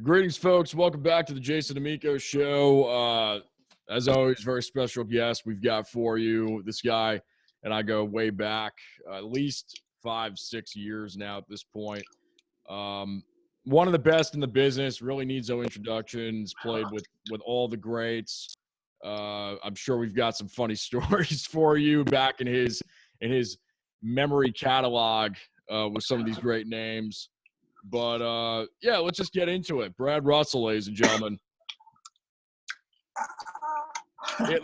Greetings, folks. Welcome back to the Jason Damico Show. As always, very special guest we've got for you. This guy and I go way back, at least 5-6 years now at this point. One of the best in the business, really needs no introductions, played with all the greats. I'm sure we've got some funny stories for you back in his memory catalog with some of these great names. But yeah, let's just get into it. Brad Russell, ladies and gentlemen.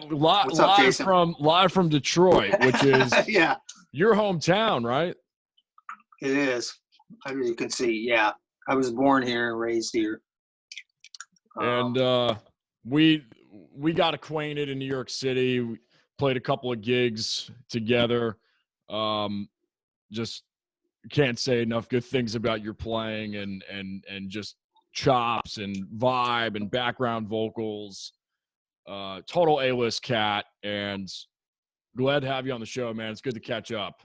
What's up, Jason? live from Detroit, which is yeah, your hometown, right? it is. As you can see, yeah, I was born here and raised here. And we got acquainted in New York City. We played a couple of gigs together. Just can't say enough good things about your playing and just chops and vibe and background vocals. Total A-list cat, and glad to have you on the show, man. It's good to catch up.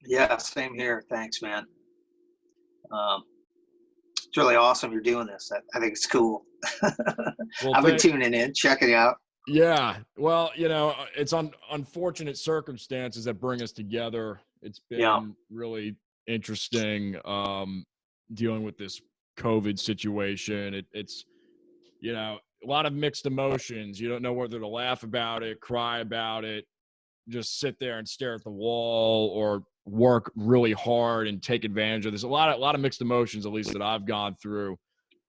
Yeah, same here. Thanks, man. It's really awesome you're doing this. I think it's cool. Well, I've been tuning in, checking it out. Yeah, well, it's unfortunate circumstances that bring us together. It's been really interesting dealing with this COVID situation. It's a lot of mixed emotions. You don't know whether to laugh about it, cry about it, just sit there and stare at the wall, or work really hard and take advantage of this. A lot of mixed emotions, at least that I've gone through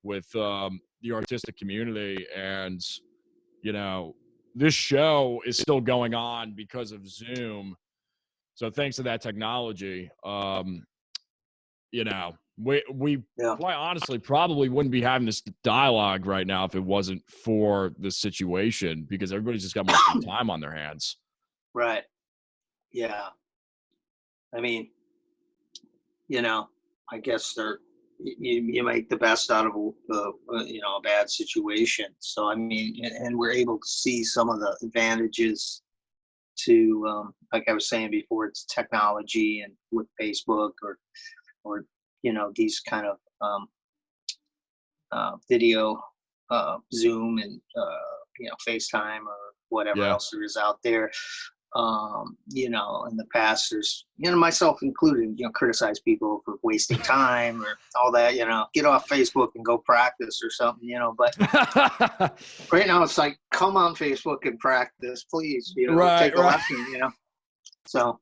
with the artistic community. And this show is still going on because of Zoom. So thanks to that technology, we quite honestly probably wouldn't be having this dialogue right now if it wasn't for the situation, because everybody's just got more time on their hands. Right. Yeah. I mean, I guess you make the best out of a bad situation. So I mean, and we're able to see some of the advantages to, like I was saying before, it's technology and with Facebook or these kind of video, Zoom and FaceTime or whatever else there is out there. In the past, there's, myself included, criticize people for wasting time or all that, get off Facebook and go practice or something, but right now it's like, come on Facebook and practice, please, take a lesson, So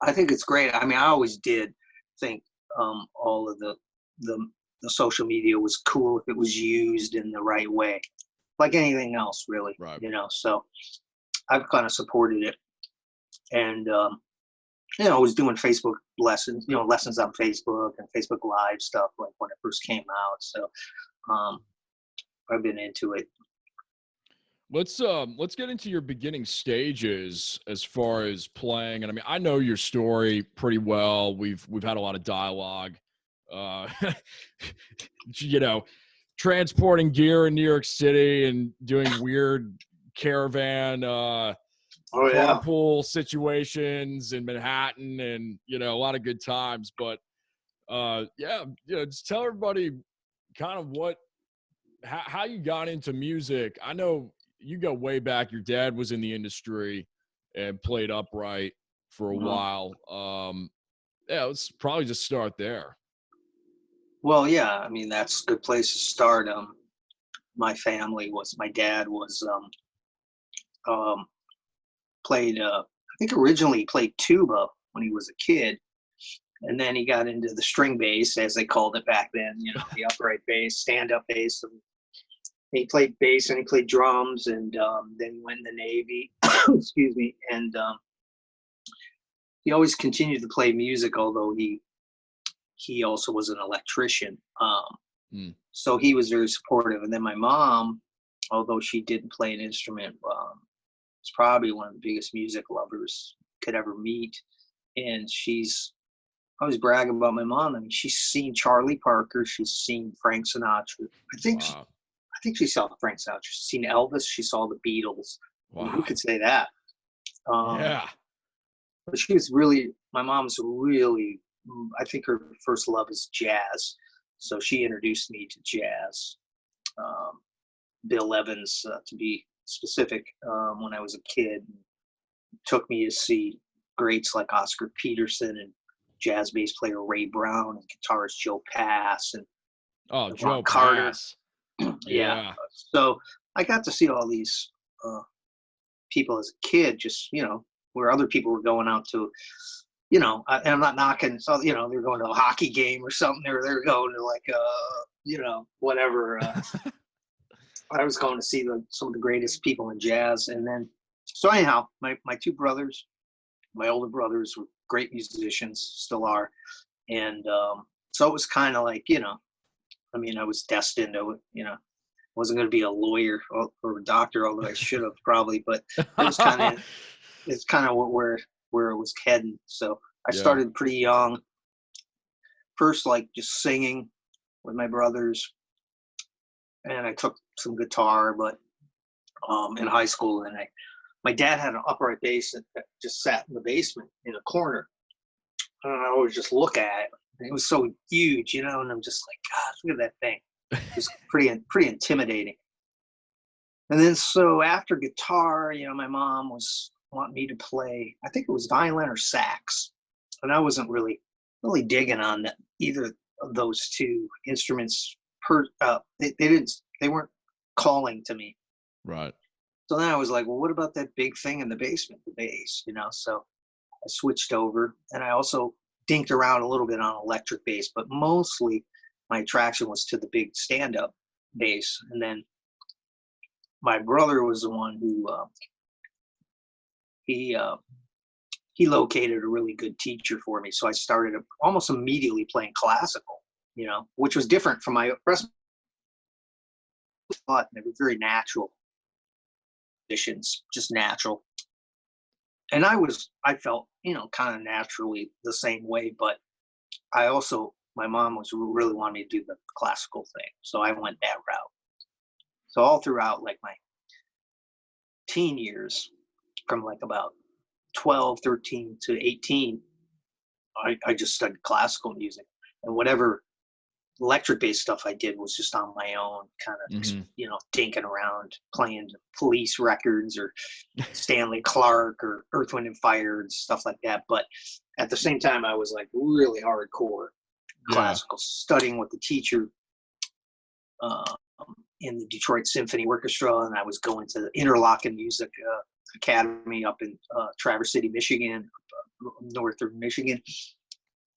I think it's great. I mean, I always did think all of the social media was cool if it was used in the right way, like anything else, really, so I've kind of supported it. And, I was doing Facebook lessons, lessons on Facebook and Facebook Live stuff, like when it first came out. So I've been into it. Let's get into your beginning stages as far as playing. And I mean, I know your story pretty well. We've had a lot of dialogue, transporting gear in New York City and doing weird caravan carpool situations in Manhattan, and a lot of good times. But just tell everybody kind of how you got into music. I know you go way back. Your dad was in the industry and played upright for a while. Let's probably just start there. Well, yeah, I mean, that's a good place to start. My dad was played, I think originally played tuba when he was a kid. And then he got into the string bass, as they called it back then, the upright bass, stand-up bass. And he played bass and he played drums, and then he went in the Navy, excuse me. And he always continued to play music, although he also was an electrician. So he was very supportive. And then my mom, although she didn't play an instrument, was probably one of the biggest music lovers could ever meet. And I always brag about my mom. I mean, she's seen Charlie Parker. She's seen Frank Sinatra. I think she saw Frank Sinatra. She's seen Elvis. She saw the Beatles. Wow. Who could say that? But my mom's really, I think her first love is jazz. So she introduced me to jazz. Bill Evans, to be specific, when I was a kid. Took me to see greats like Oscar Peterson and jazz bass player Ray Brown and guitarist Joe Pass and Oh, Ron Joe Carter. Pass. Yeah. Yeah. So I got to see all these people as a kid, just, where other people were going out to, and I'm not knocking, so, they're going to a hockey game or something, or they're going to like, whatever. I was going to see some of the greatest people in jazz. And then, so anyhow, my two brothers, my older brothers were great musicians, still are. And so it was kind of like, I was destined to, wasn't going to be a lawyer or a doctor, although I should have probably, but it was it's kind of where it was heading. So I started pretty young. First, like just singing with my brothers, and I took some guitar, but in high school, and my dad had an upright bass that just sat in the basement in a corner, and I always just look at it. And it was so huge, and I'm just like, gosh, look at that thing. It was pretty intimidating. And then so after guitar, my mom was wanting me to play, I think it was violin or sax, and I wasn't really digging on either of those two instruments. They weren't calling to me. Right. So then I was like, well, what about that big thing in the basement, the bass, So I switched over, and I also dinked around a little bit on electric bass, but mostly my attraction was to the big stand-up bass. And then my brother was the one who he located a really good teacher for me. So I started almost immediately playing classical, which was different from my rest. But they were very natural conditions, just natural. And I felt, kind of naturally the same way, but my mom was really wanting me to do the classical thing. So I went that route. So all throughout like my teen years, from like about 12, 13 to 18, I just studied classical music, and whatever electric bass stuff I did was just on my own, kind of, dinking around, playing Police records or Stanley Clarke or Earth, Wind and Fire and stuff like that. But at the same time, I was like really hardcore classical, studying with the teacher in the Detroit Symphony Orchestra, and I was going to the Interlochen Music Academy up in Traverse City, Michigan, northern Michigan.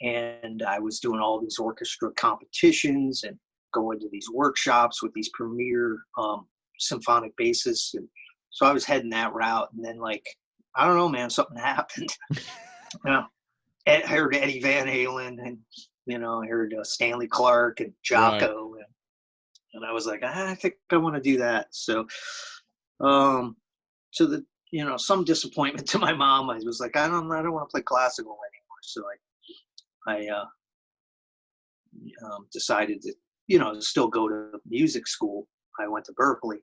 And I was doing all these orchestra competitions and going to these workshops with these premier symphonic bassists. And so I was heading that route. And then, like, I don't know, man, something happened. I heard Eddie Van Halen, and, I heard Stanley Clarke and Jocko. Right. And I was like, I think I want to do that. So, some disappointment to my mom. I was like, I don't want to play classical anymore. So I decided to, still go to music school. I went to Berkeley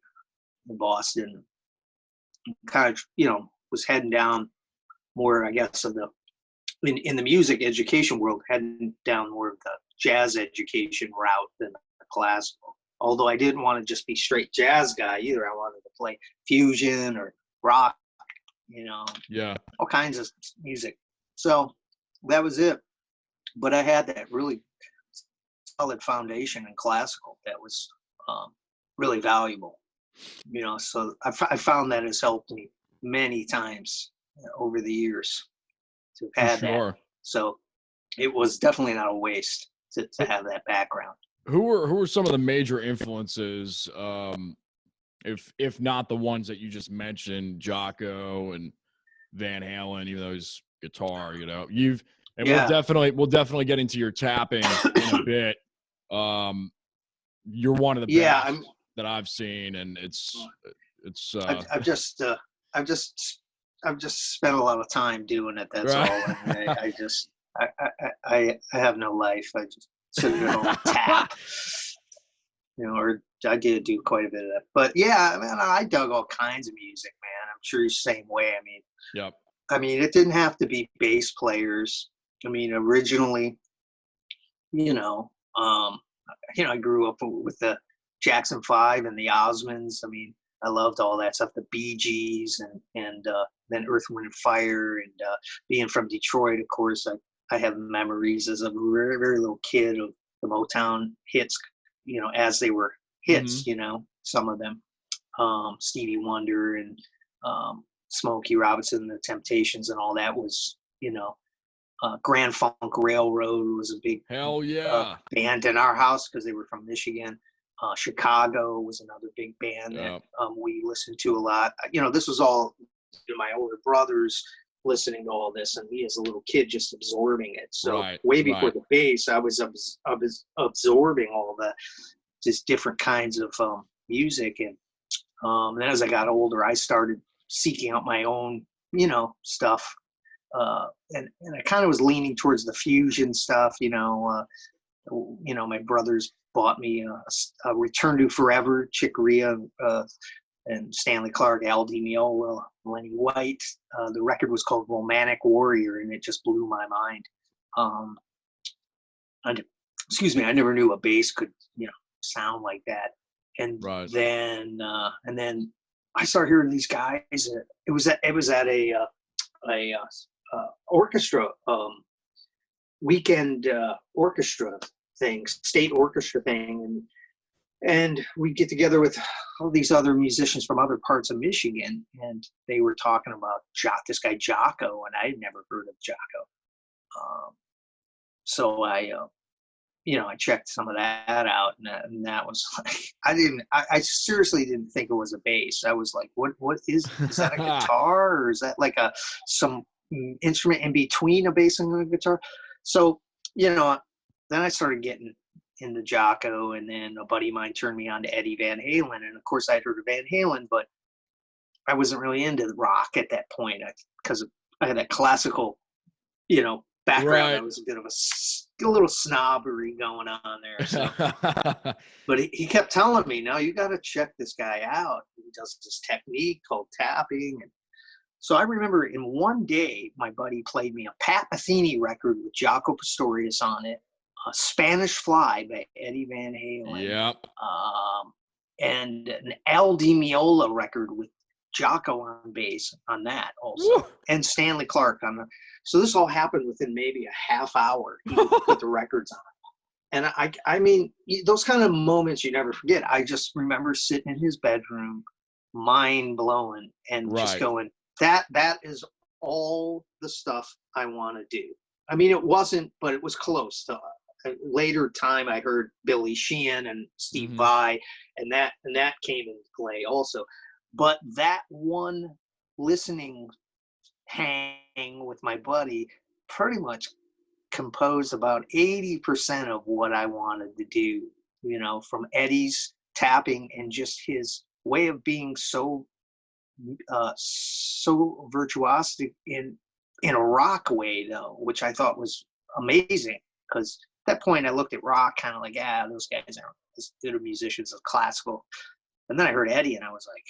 in Boston. Kind of, was heading down more, I guess, in the music education world, heading down more of the jazz education route than the classical. Although I didn't want to just be straight jazz guy either. I wanted to play fusion or rock, all kinds of music. So that was it. But I had that really solid foundation in classical that was really valuable, So I found that has helped me many times over the years to have that. So it was definitely not a waste to have that background. Who were some of the major influences, if not the ones that you just mentioned, Jocko and Van Halen, even though his guitar, we'll definitely get into your tapping in a bit. You're one of the best that I've seen, and it's I've just spent a lot of time doing it. That's right. All. I have no life. I just sit at home and tap, or I did do quite a bit of that. But yeah, man, I dug all kinds of music, man. I'm sure you're the same way. Yep. It didn't have to be bass players. Originally, I grew up with the Jackson 5 and the Osmonds. I mean, I loved all that stuff, the Bee Gees and then Earth, Wind and Fire, and being from Detroit, of course, I have memories as a very, very little kid of the Motown hits, as they were hits, some of them, Stevie Wonder and Smokey Robinson, the Temptations, and all that was, Grand Funk Railroad was a big hell yeah band in our house because they were from Michigan. Chicago was another big band that we listened to a lot. This was all my older brothers listening to all this, and me as a little kid just absorbing it. So way before the bass, I was absorbing all the just different kinds of music. And then as I got older, I started seeking out my own, stuff. And I kind of was leaning towards the fusion stuff. My brothers bought me a Return to Forever, Chick Corea, and Stanley Clarke, Al Di Meola, Lenny White. The record was called Romantic Warrior, and it just blew my mind. I never knew a bass could, sound like that. And then I started hearing these guys. It was at a orchestra weekend orchestra thing, state orchestra thing, and we get together with all these other musicians from other parts of Michigan, and they were talking about this guy Jocko, and I had never heard of Jocko. So I checked some of that out, and that was like, I seriously didn't think it was a bass. I was like, what is that, a guitar, or is that like some instrument in between a bass and a guitar? So, then I started getting into Jocko, and then a buddy of mine turned me on to Eddie Van Halen. And of course I'd heard of Van Halen, but I wasn't really into rock at that point because I had that classical, background. I was a bit of a little snobbery going on there. So. But he kept telling me, no, you got to check this guy out. He does this technique called tapping. And so I remember in one day, my buddy played me a Pat Metheny record with Jaco Pastorius on it, a Spanish Fly by Eddie Van Halen. Yep. And an Al Di Meola record with Jocko on bass on that also. Woo! And Stanley Clarke on the. So this all happened within maybe a half hour. He put the records on. And I mean, those kind of moments you never forget. I just remember sitting in his bedroom, mind blowing, and just going, that is all the stuff I want to do. I mean, it wasn't, but it was close to. Later time, I heard Billy Sheehan and Steve Vai, and that came into play also. But that one listening hang with my buddy pretty much composed about 80% of what I wanted to do, from Eddie's tapping and just his way of being so virtuosic in a rock way, though, which I thought was amazing, because at that point I looked at rock kind of like, those guys aren't as good of musicians as classical. And then I heard Eddie, and I was like,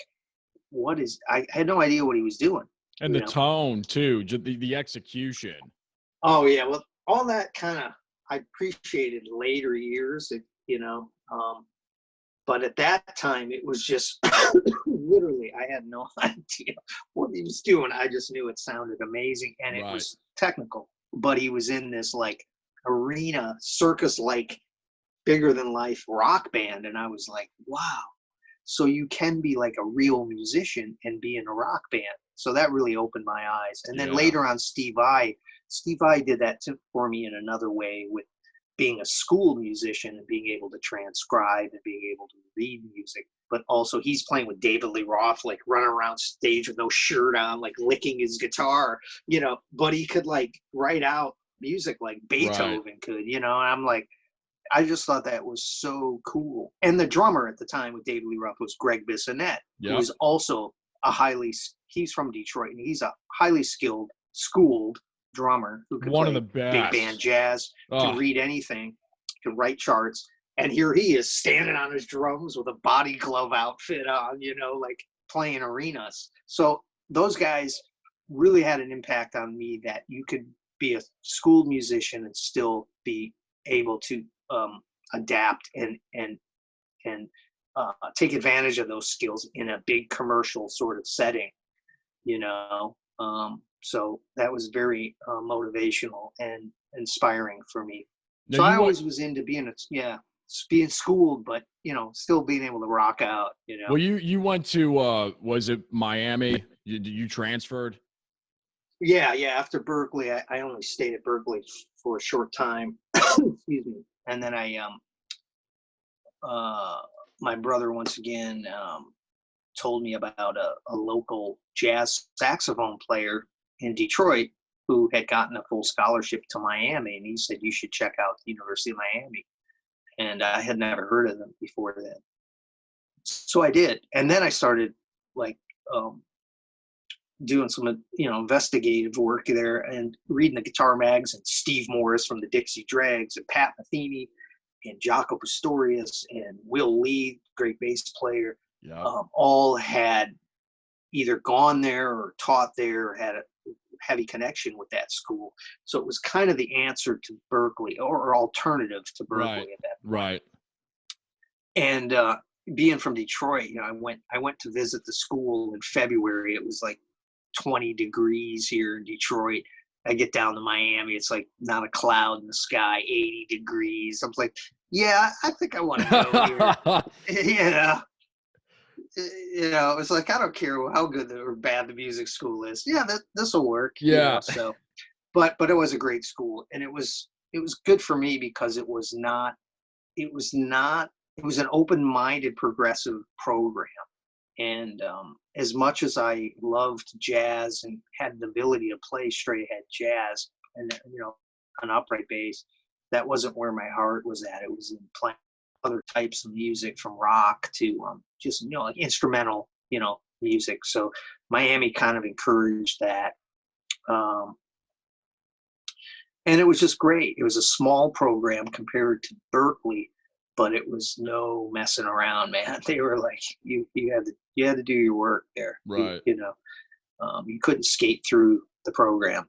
I had no idea what he was doing. And the tone too, the execution. Oh yeah, well, all that kind of I appreciated later years, but at that time it was just literally I had no idea what he was doing. I just knew it sounded amazing, and it was technical. But he was in this like arena circus, like bigger than life rock band, and I was like, wow. So you can be like a real musician and be in a rock band. So that really opened my eyes. And then later on, Steve Vai did that for me in another way, with being a school musician and being able to transcribe and being able to read music. But also he's playing with David Lee Roth, like running around stage with no shirt on, like licking his guitar, but he could like write out music like Beethoven could, and I'm like, I just thought that was so cool. And the drummer at the time with David Lee Roth was Greg Bissonette, who was also he's from Detroit, and he's a highly schooled drummer who could play big band jazz, can read anything, can write charts. And here he is standing on his drums with a body glove outfit on, like playing arenas. So those guys really had an impact on me, that you could be a school musician and still be able to adapt and take advantage of those skills in a big commercial sort of setting, you know. So that was very motivational and inspiring for me. Now So I you went. always was into being schooled, but still being able to rock out. Well, you went to was it Miami? You transferred? Yeah, yeah. After Berkeley, I only stayed at Berkeley for a short time. Excuse me. And then uh, my brother once again told me about a local jazz saxophone player in Detroit who had gotten a full scholarship to Miami, and he said you should check out the University of Miami. And I had never heard of them before then, so I did. And then I started like doing some investigative work there and reading the guitar mags, and Steve Morris from the Dixie Dregs and Pat Metheny and Jaco Pastorius and Will Lee, great bass player, all had either gone there or taught there or had a heavy connection with that school. So it was kind of the answer to Berkeley, or alternative to Berkeley at that point. Right. And being from Detroit, I went to visit the school in February. It was like 20 degrees here in Detroit. I get down to Miami, it's like not a cloud in the sky, 80 degrees. I was like, yeah, I think I want to go here. It's like, I don't care how good or bad the music school is. Yeah, this will work. Yeah. So, but it was a great school, and it was good for me because it was an open-minded progressive program. And as much as I loved jazz and had the ability to play straight ahead jazz and an upright bass, that wasn't where my heart was at. It was in playing other types of music, from rock to just like instrumental music. So Miami kind of encouraged that, and it was just great. It was a small program compared to Berkeley, but it was no messing around, man. They were like, you had to do your work there. Right. You couldn't skate through the program.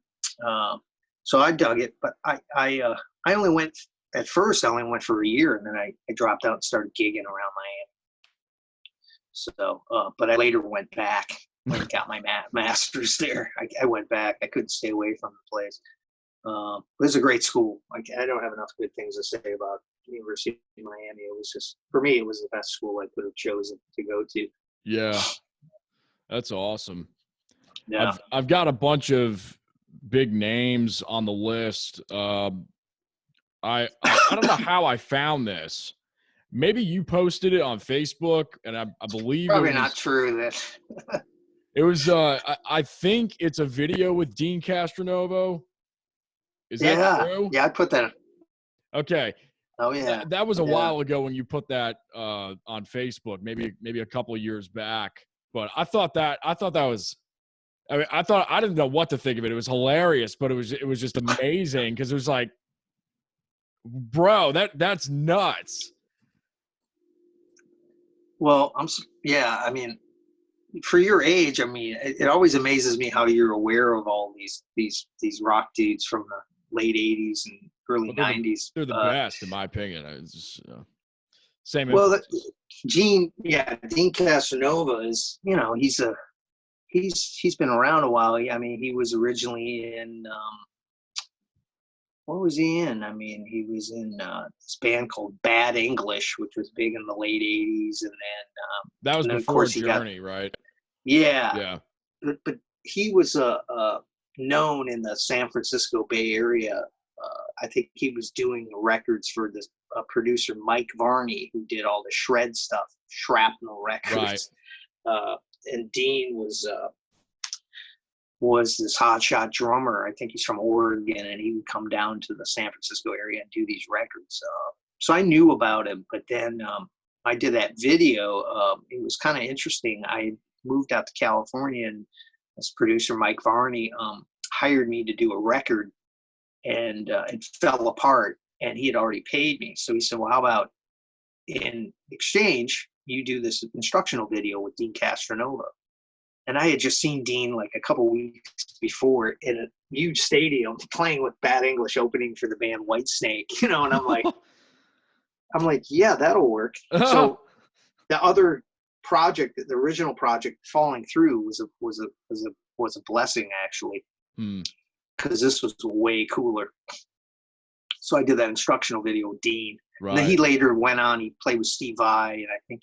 So I dug it, but I only went at first. I only went for a year, and then I dropped out and started gigging around Miami. So, but I later went back and got my master's there. I went back. I couldn't stay away from the place. It was a great school. I don't have enough good things to say about University of Miami. It was just, for me, it was the best school I could have chosen to go to. Yeah, that's awesome. Yeah. I've got a bunch of big names on the list. I don't know how I found this. Maybe you posted it on Facebook, and I believe probably not true. That it was. I think it's a video with Dean Castronovo. Is that true? Yeah, I put that. Okay. Oh yeah. That was a while ago when you put that on Facebook. Maybe a couple of years back. But I thought that was. I mean, I didn't know what to think of it. It was hilarious, but it was just amazing because it was like, bro, that's nuts. Well, I mean, for your age, I mean, it always amazes me how you're aware of all these rock dudes from the late '80s and early '90s. They're the best, in my opinion. It's just, same. Well, Dean Casanova is, he's been around a while. I mean, he was originally in what was he in? I mean, he was in this band called Bad English, which was big in the late '80s, and then that was before Journey, right? Yeah. But he was known in the San Francisco Bay Area. I think he was doing records for this producer Mike Varney, who did all the shred stuff, Shrapnel Records. Right. And Dean was this hotshot drummer. I think he's from Oregon, and he would come down to the San Francisco area and do these records. So I knew about him, but then I did that video. It was kind of interesting. I moved out to California, and this producer Mike Varney hired me to do a record, and it fell apart, and he had already paid me. So he said, well, how about in exchange you do this instructional video with Dean Castronova? And I had just seen Dean like a couple weeks before in a huge stadium playing with Bad English opening for the band Whitesnake, and I'm like, yeah, that'll work. So the other project, the original project, falling through was a blessing, actually, because this was way cooler. So I did that instructional video with Dean. Right. And then he later went on. He played with Steve Vai, and I think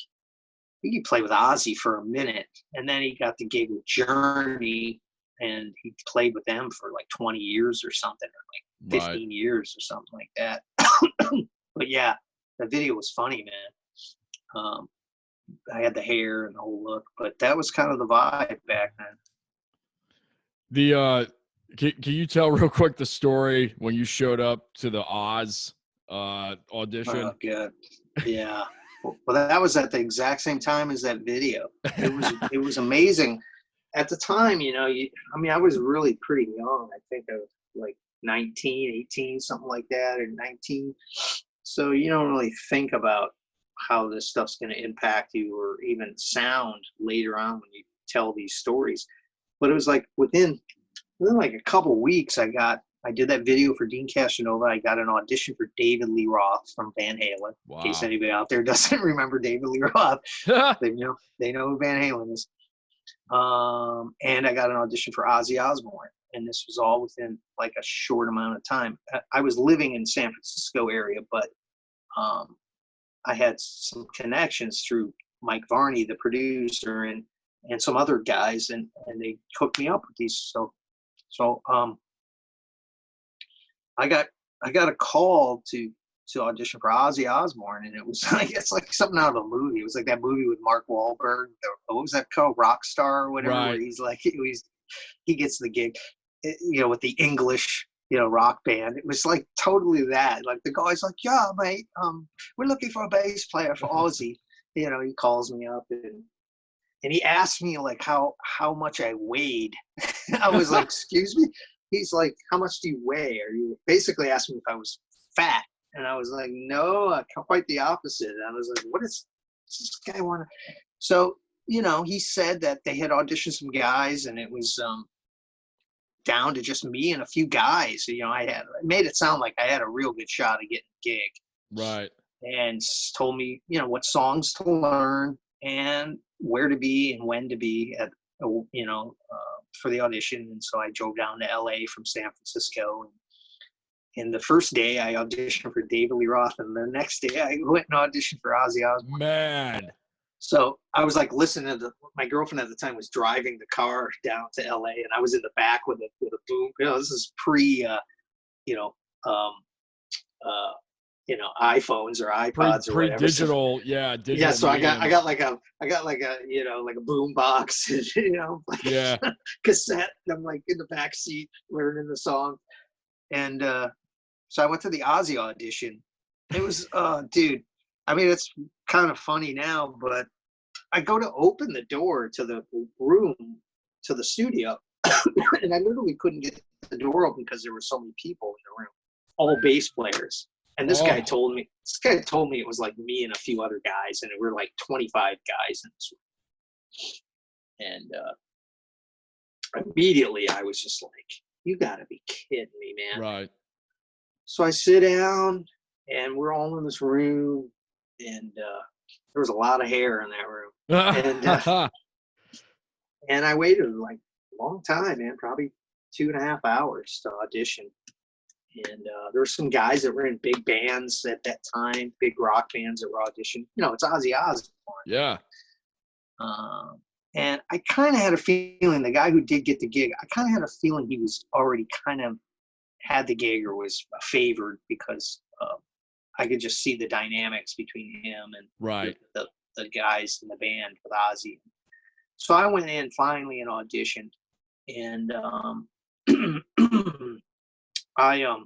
he played with Ozzy for a minute. And then he got the gig with Journey, and he played with them for like 20 years or something, or like 15 years or something like that. But yeah, the video was funny, man. I had the hair and the whole look, but that was kind of the vibe back then. Can you tell real quick the story when you showed up to the Oz audition? Oh, good. Yeah. Well, that was at the exact same time as that video. It was amazing. At the time, you know, I was really pretty young. I think I was like 19, 18, something like that, or 19. So you don't really think about how this stuff's going to impact you or even sound later on when you tell these stories. But it was like within like a couple of weeks, I did that video for Dean Casanova. I got an audition for David Lee Roth from Van Halen. Wow. In case anybody out there doesn't remember David Lee Roth, they know who Van Halen is. And I got an audition for Ozzy Osbourne, and this was all within like a short amount of time. I was living in San Francisco area, but I had some connections through Mike Varney, the producer, and some other guys, and they hooked me up with these. So I got a call to audition for Ozzy Osbourne, and it was like, it's like something out of a movie. It was like that movie with Mark Wahlberg. What was that called? Rockstar or whatever. Right. Where he's like, he gets the gig, you know, with the English, you know, rock band. It was like totally that. Like the guy's like, yeah, mate, we're looking for a bass player for Ozzy. You know, he calls me up and he asked me like how much I weighed. I was like, excuse me? He's like, how much do you weigh? Are you basically asking me if I was fat? And I was like, no, quite the opposite. And I was like, what does this guy want to? So, you know, he said that they had auditioned some guys, and it was down to just me and a few guys. You know, I made it sound like I had a real good shot at getting a gig. Right. And told me, you know, what songs to learn and where to be and when to be at, you know, for the audition. And so I drove down to LA from San Francisco. And the first day I auditioned for David Lee Roth, and the next day I went and auditioned for Ozzy Osbourne. Man. So I was like listening to my girlfriend at the time was driving the car down to LA, and I was in the back with a boom. You know, this is pre, iPhones or iPods or whatever. Digital, so, yeah. Digital yeah. So mediums. I got like a, you know, like a boom box, you know, like yeah, cassette. And I'm like in the back seat learning the song. And so I went to the Ozzy audition. It was, dude, I mean, it's kind of funny now, but I go to open the door to the room, to the studio, and I literally couldn't get the door open because there were so many people in the room, all bass players. And this guy told me it was like me and a few other guys, and we were like 25 guys in this room. And immediately I was just like, you gotta be kidding me, man. Right. So I sit down, and we're all in this room, and there was a lot of hair in that room. And I waited like a long time, man, probably 2.5 hours to audition. And there were some guys that were in big bands at that time, big rock bands that were auditioning. You know, it's Ozzy Osbourne. Yeah. And I kind of had a feeling, the guy who did get the gig, I kind of had a feeling he was already kind of had the gig or was favored, because I could just see the dynamics between him and the guys in the band with Ozzy. So I went in finally and auditioned, and I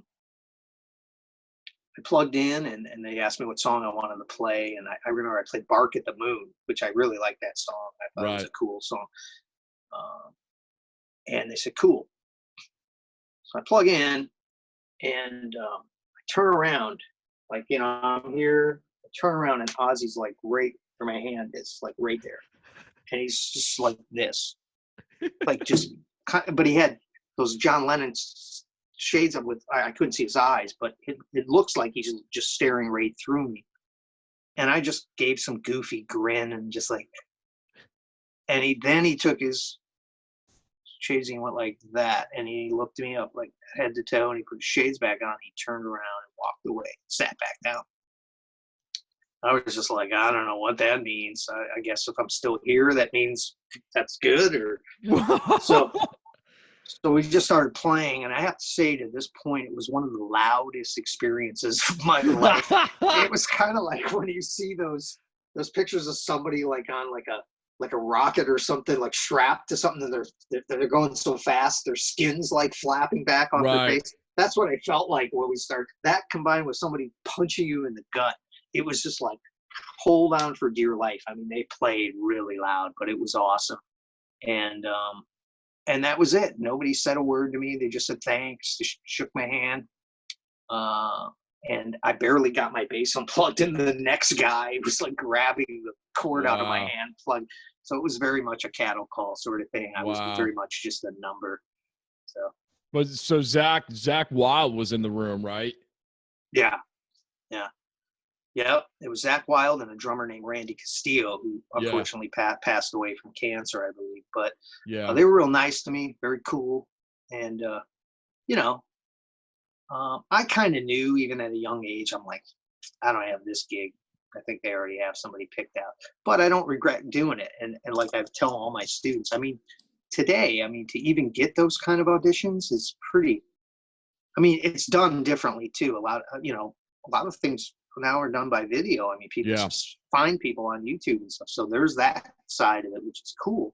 plugged in, and they asked me what song I wanted to play, and I remember I played "Bark at the Moon," which I really liked that song. I thought it was a cool song. And they said, "Cool." So I plug in, and I turn around, like, you know, I'm here. I turn around, and Ozzy's like right where my hand is, like right there, and he's just like this, like just. But he had those John Lennon shades of with, I couldn't see his eyes, but it looks like he's just staring right through me. And I just gave some goofy grin and just like, and he took his shades and he went like that, and he looked me up like head to toe, and he put his shades back on. He turned around and walked away, sat back down. I was just like, I don't know what that means. I guess if I'm still here, that means that's good. Or so. So we just started playing, and I have to say, to this point, it was one of the loudest experiences of my life. It was kind of like when you see those pictures of somebody like on like a rocket or something, like strapped to something, that they're going so fast, their skin's like flapping back off their face. That's what I felt like when we started. That combined with somebody punching you in the gut, it was just like, hold on for dear life. I mean, they played really loud, but it was awesome. And that was it. Nobody said a word to me. They just said thanks, shook my hand. And I barely got my bass unplugged, and the next guy was like grabbing the cord out of my hand plug. So it was very much a cattle call sort of thing. I was very much just a number. So Zach Wild was in the room, right? Yeah. It was Zach Wild and a drummer named Randy Castillo, who unfortunately passed away from cancer, I believe. But they were real nice to me, very cool. And, I kind of knew even at a young age, I'm like, I don't have this gig. I think they already have somebody picked out. But I don't regret doing it. And like I tell all my students, I mean, today, to even get those kind of auditions is pretty, it's done differently too. A lot of things now are done by video. People just find people on YouTube and stuff. So there's that side of it, which is cool.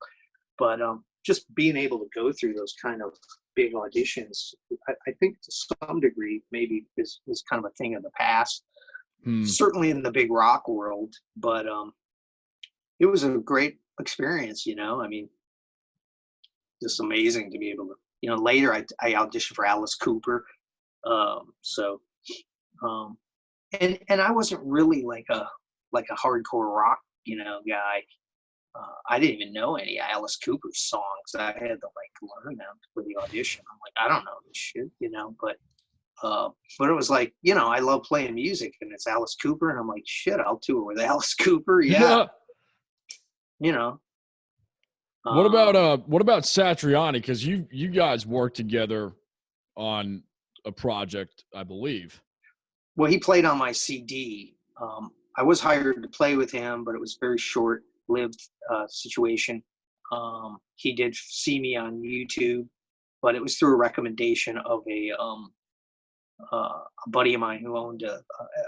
But just being able to go through those kind of big auditions, I think to some degree maybe is kind of a thing of the past. Certainly in the big rock world, but it was a great experience. Just amazing to be able to. Later I auditioned for Alice Cooper. And I wasn't really like a hardcore rock, guy. I didn't even know any Alice Cooper songs. I had to learn them for the audition. I'm like, I don't know this shit, but it was like, I love playing music, and it's Alice Cooper, and I'm like, shit, I'll tour with Alice Cooper. Yeah. What about Satriani? Because you guys worked together on a project, I believe. Well, he played on my CD. I was hired to play with him, but it was a very short-lived situation. He did see me on YouTube, but it was through a recommendation of a buddy of mine who owned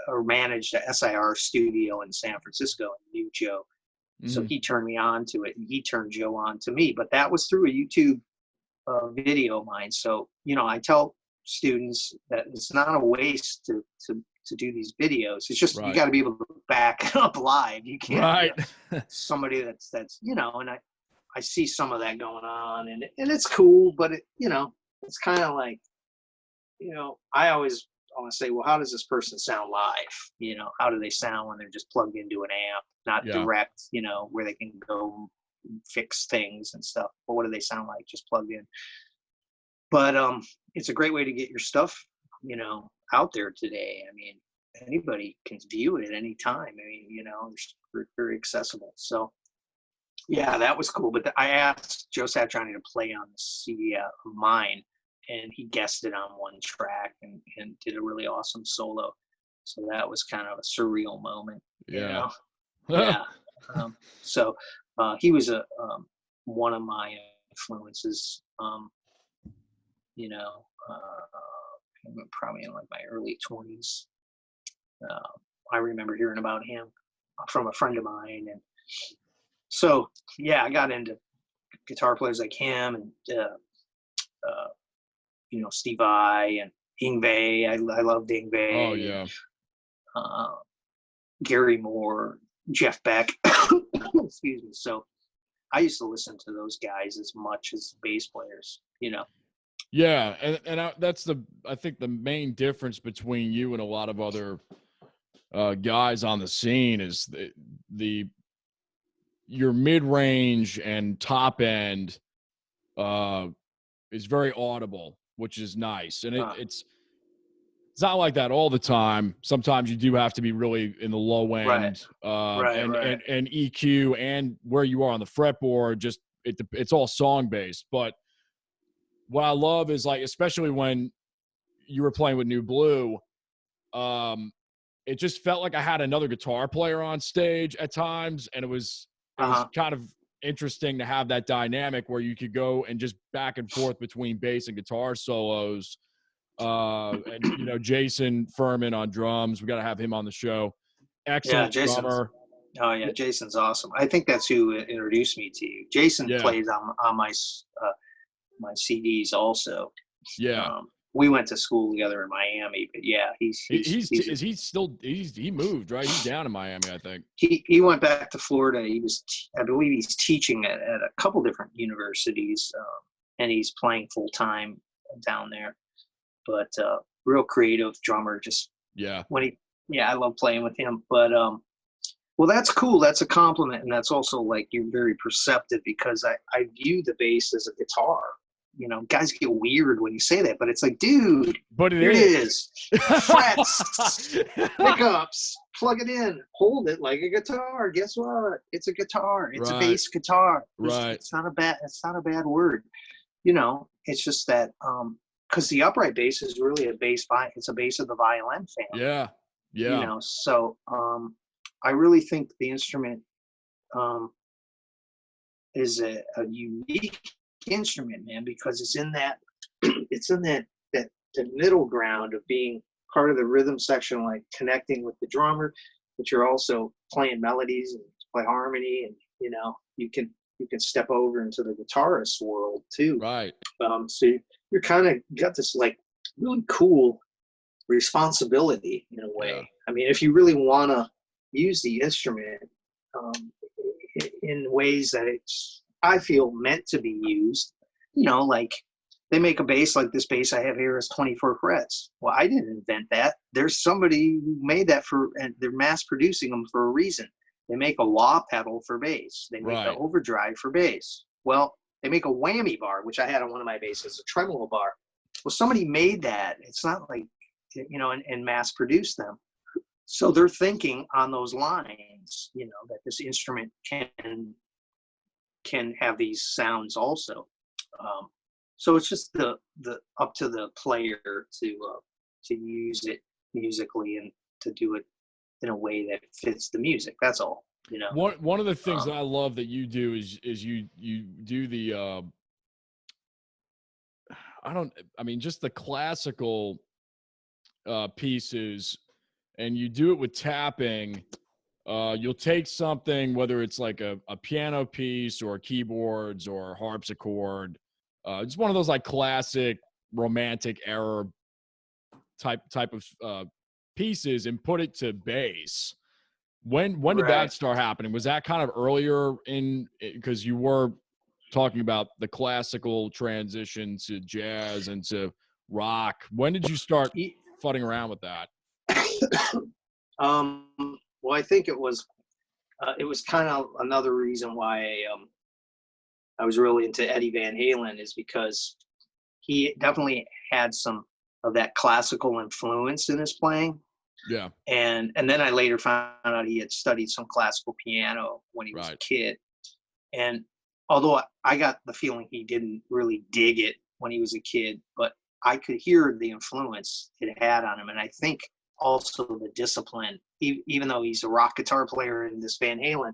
or managed a SIR studio in San Francisco, and knew Joe. So he turned me on to it, and he turned Joe on to me. But that was through a YouTube video of mine. So, I tell students that it's not a waste to do these videos. It's just you got to be able to back it up live. You can't somebody that's and I see some of that going on, and it's cool, but it's kind of like, I always want to say, well, how does this person sound live? How do they sound when they're just plugged into an amp, not direct, where they can go fix things and stuff. But what do they sound like just plugged in? But it's a great way to get your stuff, out there today. Anybody can view it at any time. It's very accessible. So yeah, that was cool. But I asked Joe Satriani to play on the CD of mine, and he guested on one track and did a really awesome solo. So that was kind of a surreal moment. Yeah. So he was one of my influences. Probably in my early 20s. I remember hearing about him from a friend of mine, and so I got into guitar players like him, and Steve Vai and Yngwie. I loved Yngwie. Oh yeah. Gary Moore, Jeff Beck. Excuse me. So I used to listen to those guys as much as bass players. Yeah, and that's I think the main difference between you and a lot of other guys on the scene is your mid-range and top end is very audible, which is nice, and it's not like that all the time. Sometimes you do have to be really in the low Right. end, Right. Right. and EQ and where you are on the fretboard. Just it's all song based. But what I love is, like, especially when you were playing with New Blue, it just felt like I had another guitar player on stage at times, and it was Uh-huh. kind of interesting to have that dynamic where you could go and just back and forth between bass and guitar solos. And Jason Furman on drums. We got to have him on the show. Yeah, Excellent Jason's. drummer. Oh yeah, Jason's awesome. I think that's who introduced me to you. Jason Yeah, plays on my CDs also. yeah. We went to school together in Miami, but yeah, Is he still he moved, right? He's down in Miami, I think. he went back to Florida. I believe he's teaching at a couple different universities, and he's playing full time down there. But real creative drummer. Just Yeah, I love playing with him. But well, that's cool. That's a compliment, and that's also, like, you're very perceptive, because I view the bass as a guitar. Guys get weird when you say that, but it's like, dude, but here it is. Frets, pickups, plug it in, hold it like a guitar. Guess what? It's a guitar. It's a bass guitar. Right. It's not a bad word. It's just that because the upright bass is really it's a bass of the violin family. Yeah. Yeah. So I really think the instrument is a unique instrument, man, because it's in that the middle ground of being part of the rhythm section, like connecting with the drummer, but you're also playing melodies and play harmony, and you can step over into the guitarist world too. Right. So you're kind of got this, like, really cool responsibility in a way. Yeah. I mean, if you really want to use the instrument in ways that it's, I feel, meant to be used, like they make a bass like this bass I have here is 24 frets. Well, I didn't invent that. There's somebody who made that and they're mass producing them for a reason. They make a wah pedal for bass. They make an overdrive for bass. Well, they make a whammy bar, which I had on one of my basses, a tremolo bar. Well, somebody made that. It's not like, and mass produced them. So they're thinking on those lines, that this instrument can have these sounds also. So it's just the up to the player to use it musically and to do it in a way that fits the music. That's all. One of the things that I love that you do is you do the just the classical pieces, and you do it with tapping. You'll take something, whether it's like a piano piece or keyboards or harpsichord, it's one of those like classic romantic era type of pieces, and put it to bass. When did that start happening? Was that kind of earlier because you were talking about the classical transition to jazz and to rock? When did you start fudding around with that? Well, I think it was kind of another reason why I was really into Eddie Van Halen, is because he definitely had some of that classical influence in his playing. Yeah. And then I later found out he had studied some classical piano when he was a kid. And although I got the feeling he didn't really dig it when he was a kid, but I could hear the influence it had on him. And I think also the discipline, even though he's a rock guitar player in this Van Halen,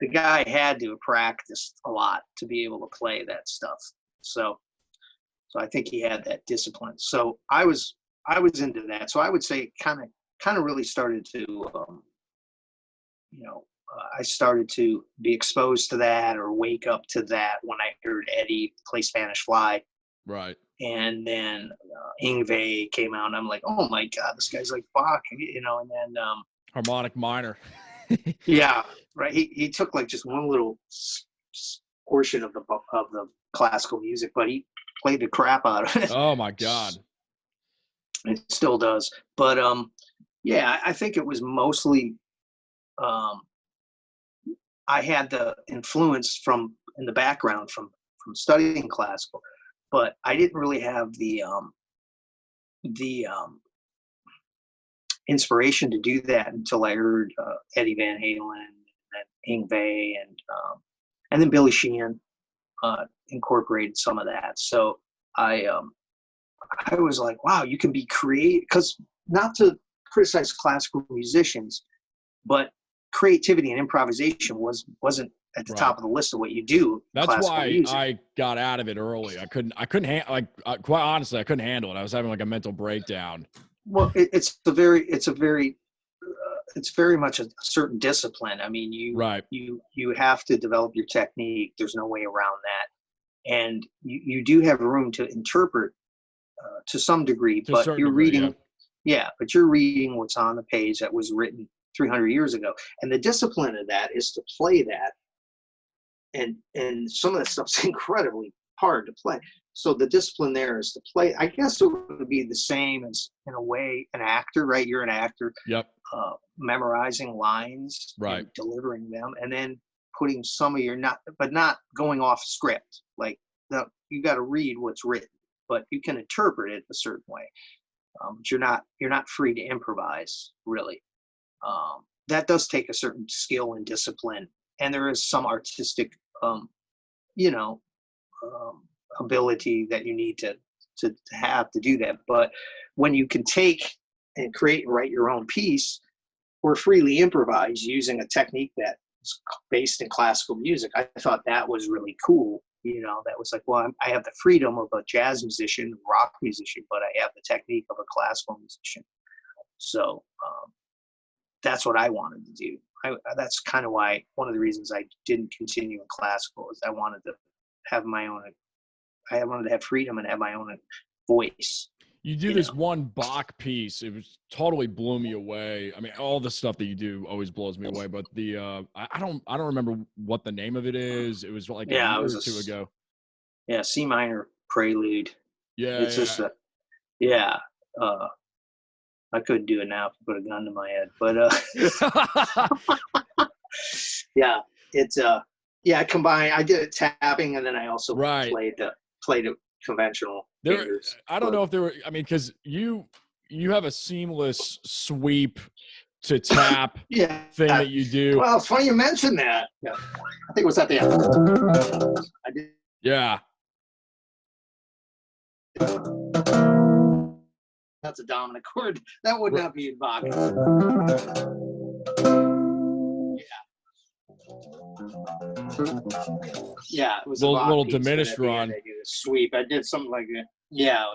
the guy had to have practiced a lot to be able to play that stuff. So I think he had that discipline. So I was into that. So I would say kind of really started to, I started to be exposed to that or wake up to that when I heard Eddie play Spanish Fly. Right. And then Yngwie came out, and I'm like, oh my God, this guy's like Bach, and then harmonic minor. Yeah, right. He took like just one little portion of the classical music, but he played the crap out of it. Oh my God. It still does. But yeah, I think it was mostly I had the influence in the background from studying classical, but I didn't really have the inspiration to do that until I heard Eddie Van Halen and Yngwie and then Billy Sheehan incorporated some of that. So I was like, wow, you can be creative, because not to criticize classical musicians, but creativity and improvisation wasn't at the top of the list of what you do. That's why music. I got out of it early. I couldn't quite honestly, I couldn't handle it. I was having like a mental breakdown. Well, it's very much a certain discipline. I mean, you have to develop your technique. There's no way around that. And you do have room to interpret to some degree, but you're reading, but you're reading what's on the page that was written 300 years ago. And the discipline of that is to play that. And some of that stuff's incredibly hard to play. So the discipline there is to play. I guess it would be the same as, in a way, an actor, right? You're an actor. Yep. Memorizing lines, right, and delivering them, and then putting some of your not going off script. Like, you got to read what's written, but you can interpret it a certain way. But you're not free to improvise, really. That does take a certain skill and discipline, and there is some artistic, ability that you need to have to do that. But when you can take and create and write your own piece or freely improvise using a technique that is based in classical music, I thought that was really cool. That was like, well, I have the freedom of a jazz musician, rock musician, but I have the technique of a classical musician. So that's what I wanted to do. That's kind of why, one of the reasons I didn't continue in classical, is I wanted to have my own. I wanted to have freedom and have my own voice. You do this one Bach piece. It was totally blew me away. I mean, all the stuff that you do always blows me away. But the I don't remember what the name of it is. It was like a year or two ago. Yeah, C minor prelude. Yeah, it's just I couldn't do it now if you put a gun to my head. But yeah, it's I combined. I did it tapping, and then I also played it conventional. I don't know if there were. I mean, because you have a seamless sweep to tap thing that you do. Well, it's funny you mentioned that. Yeah. I think it was at the end. I did. Yeah. That's a dominant chord. That would not be in Bach. Yeah, it was a little diminished run. I did a sweep. I did something like that. Yeah.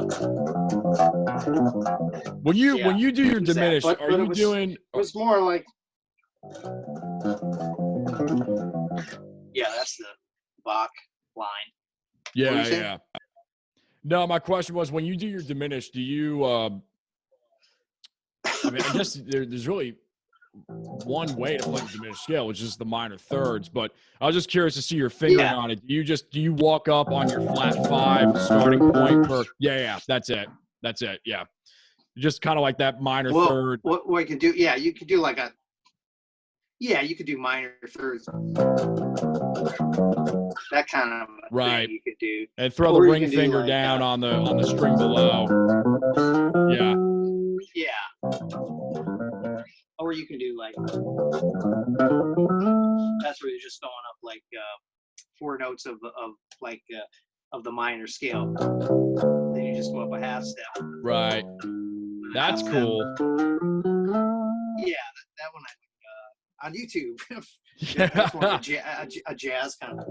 When you do your diminished, are you doing? It was more like. Yeah, that's the Bach line. Yeah. No, my question was, when you do your diminished, do you? I mean, I guess there's really one way to play the diminished scale, which is the minor thirds. But I was just curious to see your fingering on it. Do you walk up on your flat 5 starting point for? Yeah, that's it. Yeah, just kind of like that minor third. What you can do? Yeah, you could do like a. Yeah, you could do minor thirds. That kind of thing you could do. And throw the ring finger down on the string below. Yeah. Or you can do like, that's where you're just going up like 4 notes of the minor scale. Then you just go up a half step. Right. That's cool. Yeah, that one on YouTube. That's more a jazz kind of.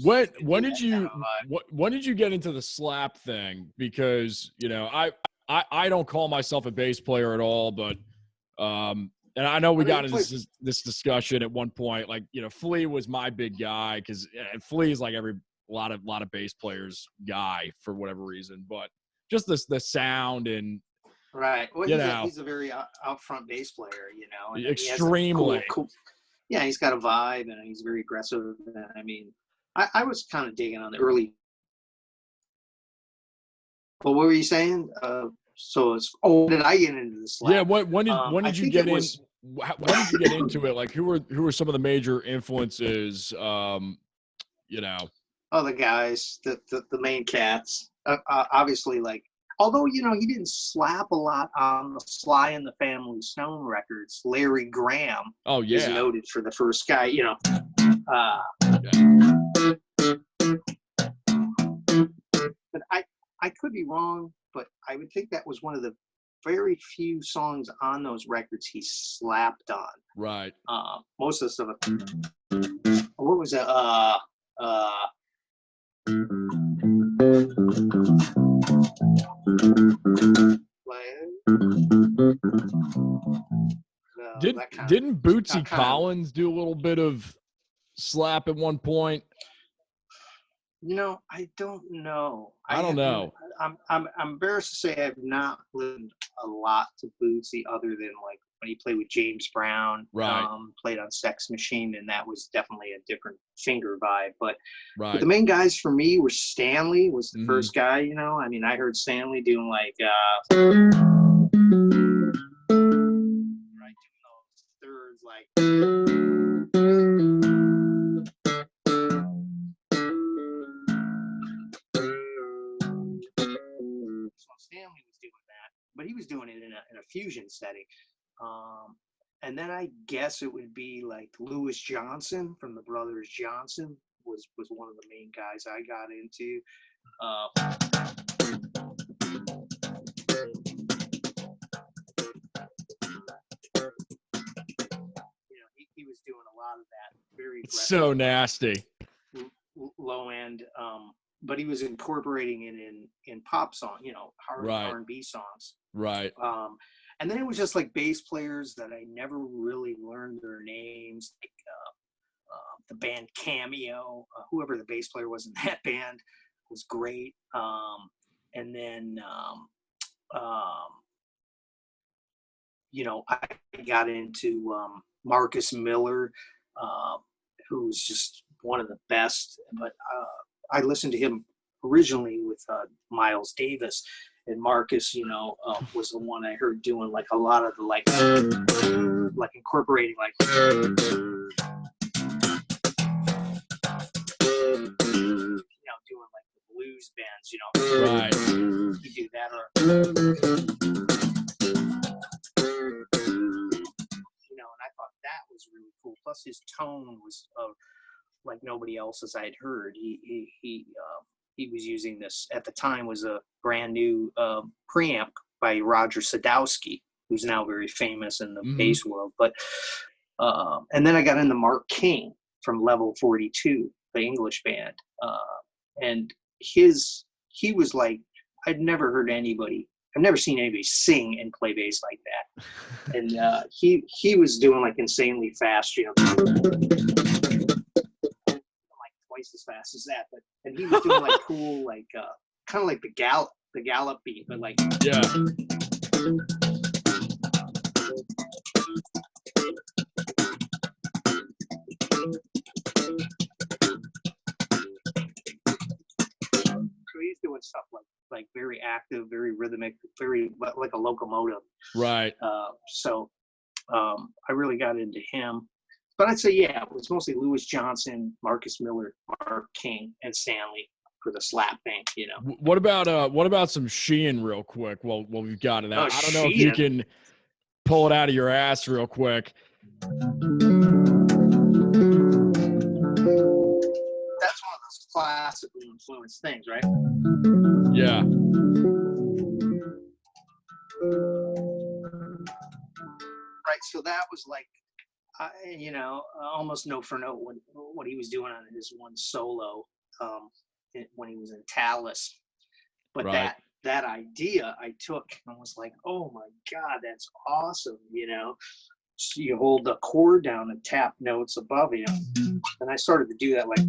When did you get into the slap thing? Because I don't call myself a bass player at all, but and I know we got into this discussion at one point. Like, Flea was my big guy, because Flea is like a lot of bass players guy for whatever reason, but just the sound and. Right. Well, he's a very upfront bass player, and extremely. Cool. Yeah, he's got a vibe, and he's very aggressive. I mean, I was kind of digging on the early. Well, what were you saying? Did I get into the slap? Yeah. When did you get in? When did you get into it? Like, who were some of the major influences? Oh, the guys, the main cats. Obviously, like. Although, you know, he didn't slap a lot on the Sly and the Family Stone records. Larry Graham Oh is yeah. noted for the first guy, you know. But I could be wrong, but I would think that was one of the very few songs on those records he slapped on. Right. Most of the stuff. What was it? Didn't Bootsy Collins do a little bit of slap at one point? You know, I don't know. I don't know. I'm embarrassed to say I've not listened a lot to Bootsy other than like when he played with James Brown, right. Played on Sex Machine, and that was definitely a different finger vibe. But, right. But the main guys for me were Stanley was the first guy, you know. I mean, I heard Stanley doing like right, doing those thirds like Stanley was doing that, but he was doing it in a fusion setting. And then I guess it would be like Louis Johnson from the Brothers Johnson was one of the main guys I got into. You know, he was doing a lot of that very so nasty low end. But he was incorporating it in pop song, you know, hard R&B songs. Right. And then it was just like bass players that I never really learned their names, like the band Cameo. Whoever the bass player was in that band was great. And then, you know, I got into Marcus Miller, who's just one of the best. But I listened to him originally with Miles Davis. And Marcus, you know, was the one I heard doing like a lot of the like incorporating like, you know, doing like the blues bands, you know. Right. You do that or, you know, and I thought that was really cool. Plus his tone was like nobody else's I'd heard. He was using this at the time was a brand new preamp by Roger Sadowski, who's now very famous in the bass world. But and then I got into Mark King from Level 42, the English band, and he was like I've never seen anybody sing and play bass like that. And he was doing like insanely fast, you know. Twice as fast as that, and he was doing like cool, like kind of like the gallop beat, but like yeah. So he's doing stuff like very active, very rhythmic, very like a locomotive. Right. So I really got into him. But I'd say, yeah, it was mostly Louis Johnson, Marcus Miller, Mark King, and Stanley for the slap thing, you know. What about some Sheehan real quick? Well, we've got to that. I don't know if you can pull it out of your ass real quick. That's one of those classically influenced things, right? Yeah. Right, so that was like, you know, almost note for note what he was doing on his one solo when he was in Talus. But that idea I took and was like, oh my God, that's awesome, you know. So you hold the chord down and tap notes above you. And I started to do that like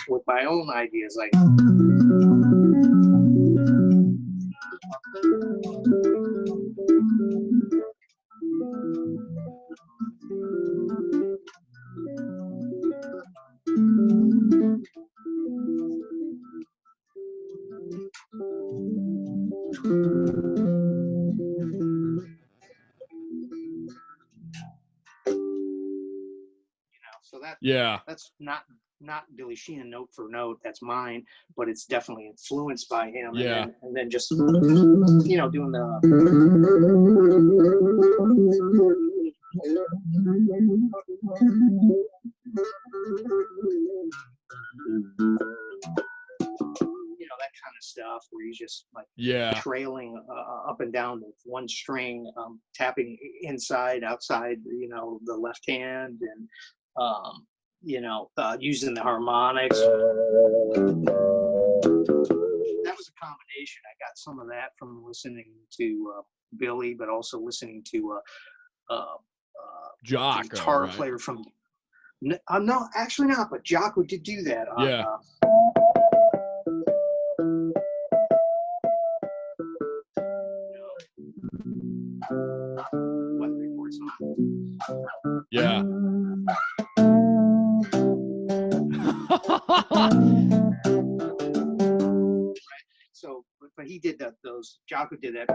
with my own ideas, like So that's not Billy Sheehan note for note. That's mine, but it's definitely influenced by him. Yeah. And then just doing the. That kind of stuff where he's just like trailing up and down with one string, tapping inside, outside, the left hand, and using the harmonics. That was a combination. I got some of that from listening to Billy, but also listening to Jocko, the guitar right? player from. No, actually not. But Jocko did do that. Yeah. Weather reports on. Yeah. Right. So, but he did those. Jocko did that.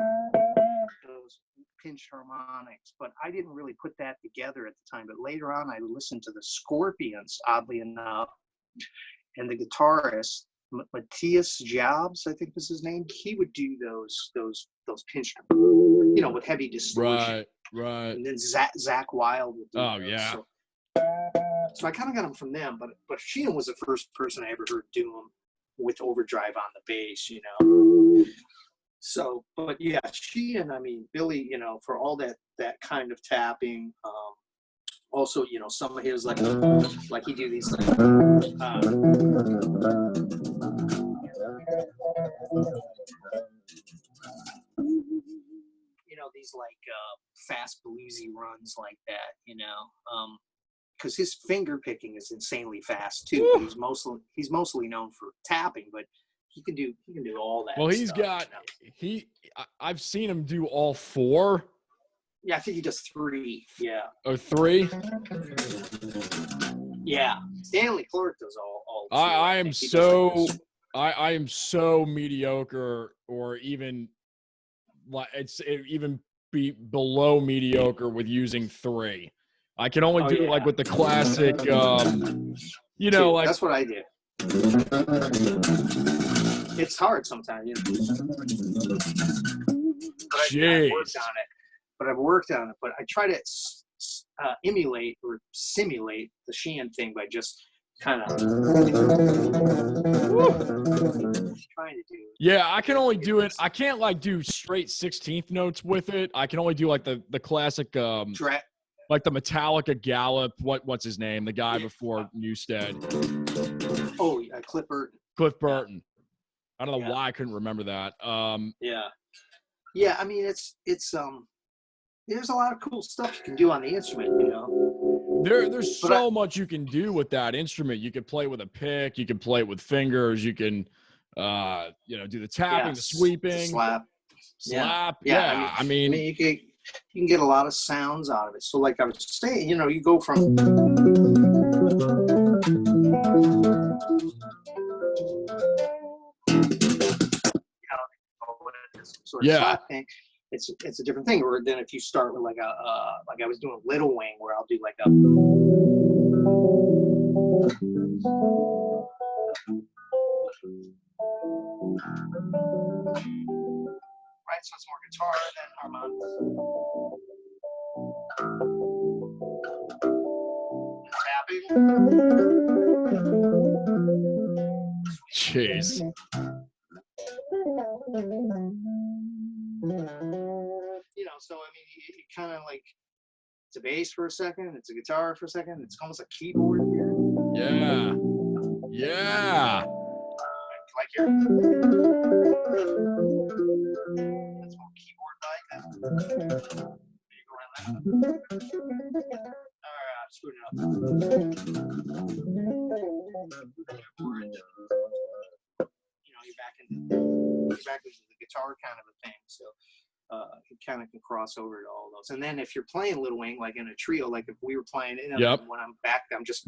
Those pinched harmonics, but I didn't really put that together at the time. But later on, I listened to the Scorpions, oddly enough, and the guitarist Matthias Jobs, I think was his name. He would do those pinched, with heavy distortion. Right. And then Zach Wilde would do those. Yeah. So I kind of got them from them, but Sheehan was the first person I ever heard do them with overdrive on the bass, So, but yeah, Sheehan, Billy, for all that kind of tapping, also, some of his like he do these these fast bluesy runs like that, because his finger picking is insanely fast too. He's mostly known for tapping, but he can do all that. Well, he's got I've seen him do all four. Yeah, I think he does 3. Yeah. Or 3? Yeah. Stanley Clarke does all 2. I am so mediocre, or even even be below mediocre with using 3. I can only do it like with the classic, That's what I do. It's hard sometimes, But I've worked on it. But I try to emulate or simulate the Sheehan thing by just kind of trying to do. Yeah, I can only do it. I can't do straight 16th notes with it. I can only do like the classic like the Metallica Gallop. What's his name? The guy before Newstead. Oh, yeah, Cliff Burton. Cliff Burton. Yeah. I don't know why I couldn't remember that. Yeah. It's there's a lot of cool stuff you can do on the instrument, There's so much you can do with that instrument. You can play with a pick. You can play it with fingers. You can, do the tapping, the sweeping, slap. Yeah. You can get a lot of sounds out of it. So, like I was saying, you go from. Sort of slap thing. It's a different thing. Or then if you start with like I was doing Little Wing, where I'll do like a. Right, so it's more guitar than harmonics. Tapping. Jeez. So you kind of like, it's a bass for a second, it's a guitar for a second, it's almost a keyboard. Yeah. Like here. That's more keyboard-like. You go around that. All right, screwing it up. You're back into the guitar kind of a thing. So it kind of can cross over to all those. And then if you're playing Little Wing, like in a trio, like if we were playing it, when I'm back, I'm just.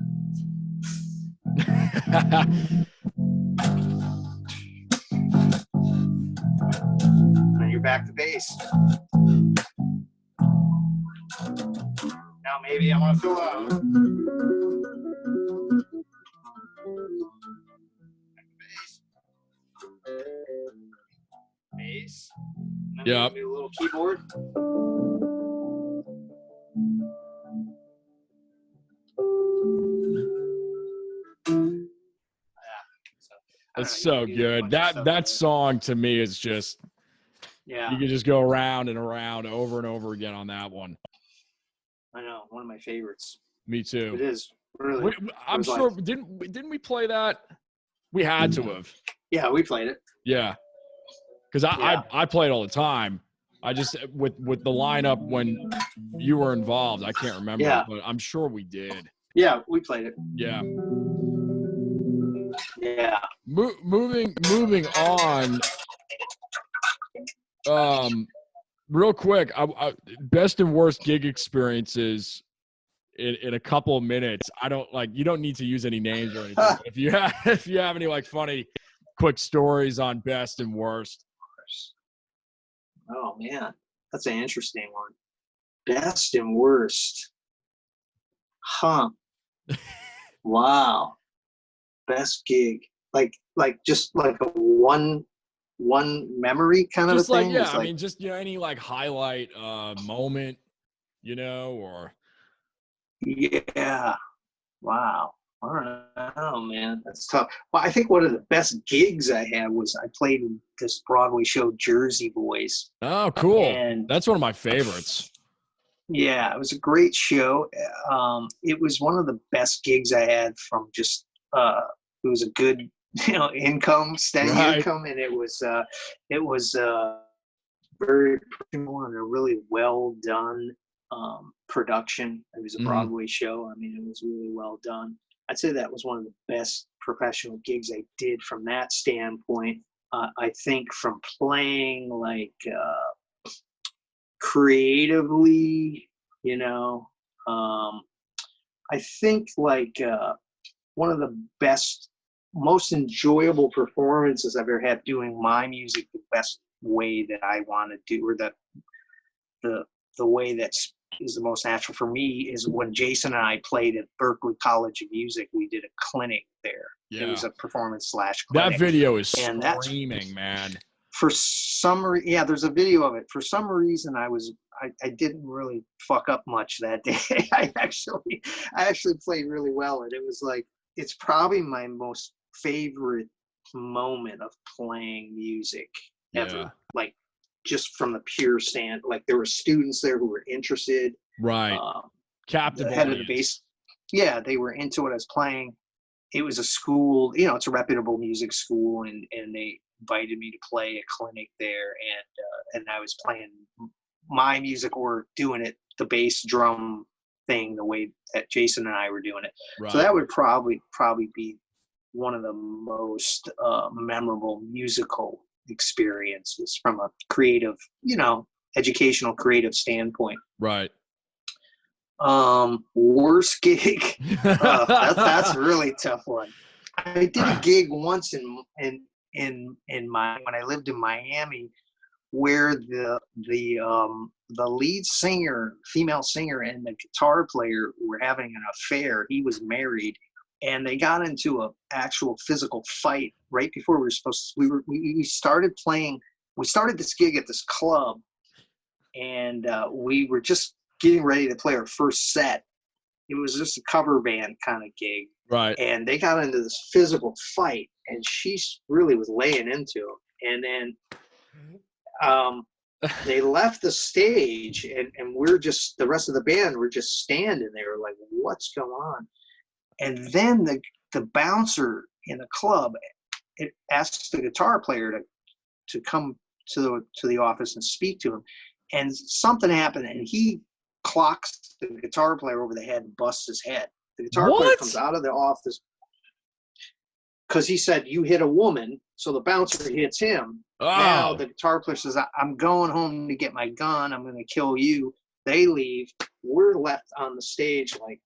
And you're back to bass. Now maybe I want to fill out. Yeah. Maybe a little keyboard. That's so good. That song to me is just, yeah. You can just go around and around over and over again on that one. I know, one of my favorites. Me too. It is really. I'm sure didn't we play that? We had to have. Yeah, we played it. Yeah, because I played all the time. I just with the lineup when you were involved, I can't remember, but I'm sure we did. Yeah, we played it. Yeah. Yeah. Moving on. Real quick, best and worst gig experiences in a couple of minutes. You don't need to use any names or anything. If you have any like funny, quick stories on best and worst. Oh man, that's an interesting one. Best and worst. Huh. Wow. Best gig. Like just like a one memory kind of just a thing. Yeah, I mean, just any like highlight moment, or. Yeah. Wow. I don't know, man. That's tough. Well, I think one of the best gigs I had was I played in this Broadway show, Jersey Boys. Oh, cool. And that's one of my favorites. Yeah, it was a great show. It was one of the best gigs I had from just, it was a good, income, steady income. And it was very professional and a really well done production. It was a Broadway show. I mean, it was really well done. I'd say that was one of the best professional gigs I did from that standpoint. I think from playing like creatively, I think like one of the best, most enjoyable performances I've ever had doing my music the best way that I want to do, or the way that's is the most natural for me, is when Jason and I played at Berklee College of Music. We did a clinic there. Yeah. It was a performance / clinic. That video is screaming, man. For some reason, yeah, there's a video of it. For some reason, I didn't really fuck up much that day. I actually played really well, and it was like, it's probably my most favorite moment of playing music ever. Yeah. Like, just from the pure stand, like there were students there who were interested. Right. Captive. The head of the bass. Yeah, they were into what I was playing. It was a school, it's a reputable music school, and they invited me to play a clinic there, and I was playing my music or doing it, the bass drum thing, the way that Jason and I were doing it. Right. So that would probably be one of the most memorable musical experiences from a creative, educational creative standpoint. Right. Worst gig. That's a really tough one. I did a gig once when I lived in Miami, where the lead singer, female singer, and the guitar player were having an affair. He was married, and they got into an actual physical fight right before we started playing. We started this gig at this club, and we were just getting ready to play our first set. It was just a cover band kind of gig. Right. And they got into this physical fight, and she really was laying into him. And then they left the stage, and we're just, the rest of the band were just standing there like, what's going on? And then the bouncer in the club, it asked the guitar player to come to the office and speak to him. And something happened, and he clocks the guitar player over the head and busts his head. The guitar player comes out of the office because he said, "You hit a woman," so the bouncer hits him. Oh. Now the guitar player says, "I'm going home to get my gun. I'm going to kill you." They leave. We're left on the stage like,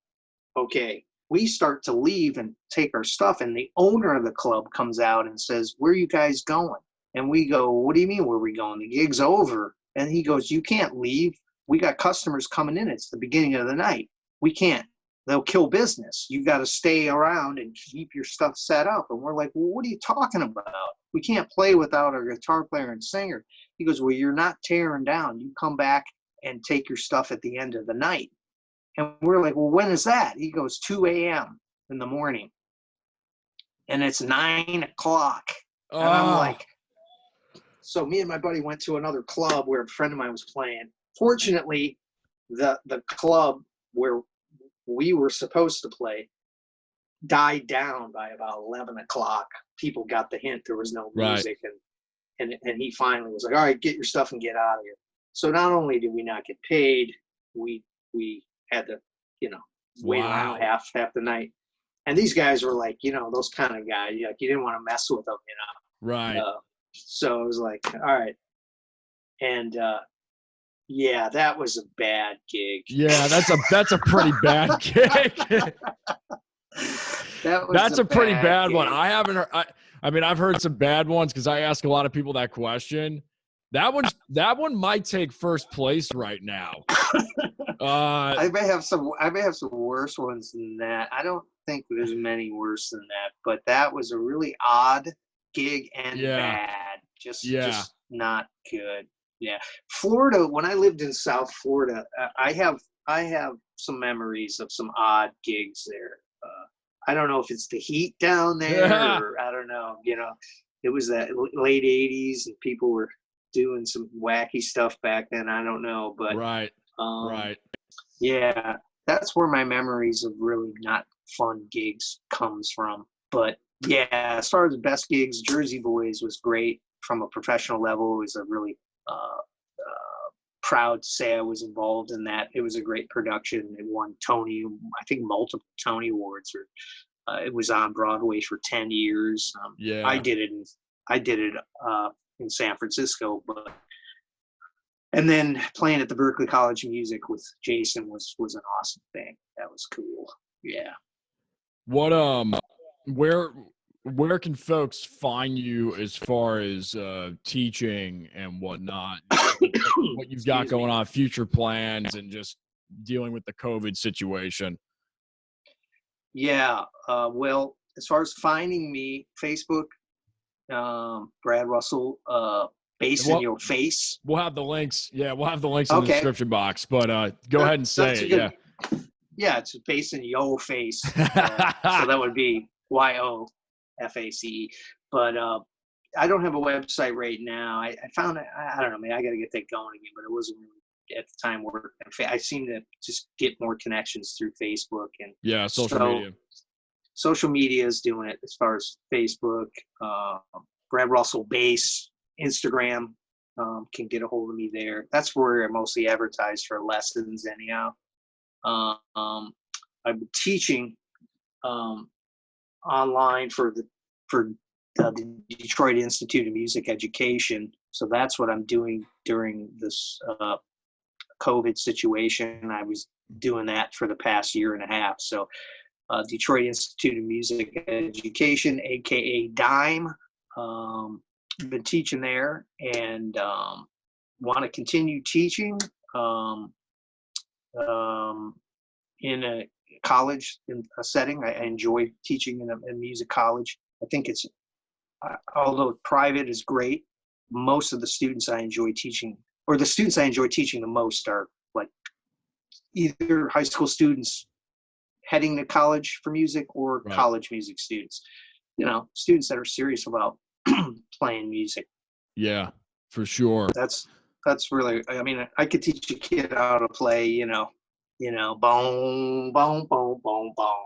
okay. We start to leave and take our stuff, and the owner of the club comes out and says, "Where are you guys going?" And we go, "What do you mean, where are we going? The gig's over." And he goes, "You can't leave. We got customers coming in. It's the beginning of the night. We can't. they'll kill business. You got to stay around and keep your stuff set up. And we're like, well, what are you talking about? We can't play without our guitar player and singer. He goes, well, you're not tearing down. You come back and take your stuff at the end of the night. And we're like, well, when is that? He goes, 2 a.m. in the morning. And it's 9 o'clock. And I'm like, so me and my buddy went to another club where a friend of mine was playing. Fortunately, the club where we were supposed to play died down by about 11 o'clock. People got the hint there was no music. Right. And he finally was like, all right, get your stuff and get out of here. So not only did we not get paid, we had to, wait around half the night. And these guys were like, those kind of guys, like you didn't want to mess with them, Right. So it was like, all right. And yeah, that was a bad gig. Yeah, that's a pretty bad gig. That's a pretty bad one. I haven't heard, I mean, I've heard some bad ones because I ask a lot of people that question. That one might take first place right now. I may have some worse ones than that. I don't think there's many worse than that, but that was a really odd gig and bad. Just not good. Yeah. Florida, when I lived in South Florida, I have some memories of some odd gigs there. I don't know if it's the heat down there or I don't know, it was that late 80s and people were doing some wacky stuff back then. I don't know, but right. Yeah, that's where my memories of really not fun gigs comes from. But yeah, as far as the best gigs, Jersey Boys was great from a professional level. It was a really proud to say I was involved in that. It was a great production. It won Tony, I think multiple Tony Awards. It was on Broadway for 10 years. I did it in San Francisco, and then playing at the Berklee College of Music with Jason was an awesome thing. That was cool. Yeah. What where can folks find you as far as teaching and whatnot? What you've got going on, future plans, and just dealing with the COVID situation? Yeah. Well, as far as finding me, Facebook, Brad Russell, Bass in Your Face. We'll have the links. Yeah, we'll have the links in the description box. But go ahead and say it. Yeah, it's Bass in Your Face. So that would be YOFACE. But I don't have a website right now. I found it. I don't know. Maybe I got to get that going again. But it wasn't really at the time working. I seem to just get more connections through Facebook and social media. Social media is doing it as far as Facebook. Brad Russell Bass, Instagram, can get a hold of me there. That's where I mostly advertise for lessons anyhow. I've been teaching online for the Detroit Institute of Music Education. So that's what I'm doing during this COVID situation. I was doing that for the past year and a half. So Detroit Institute of Music Education, aka DIME. Been teaching there and want to continue teaching in a college in a setting. I enjoy teaching in a music college. I think it's although private is great, most of the students I enjoy teaching, or the students I enjoy teaching the most, are like either high school students heading to college for music or college music students. Students that are serious about playing music. Yeah, for sure. That's really, I mean, I could teach a kid how to play, boom, boom, boom, boom, boom, boom,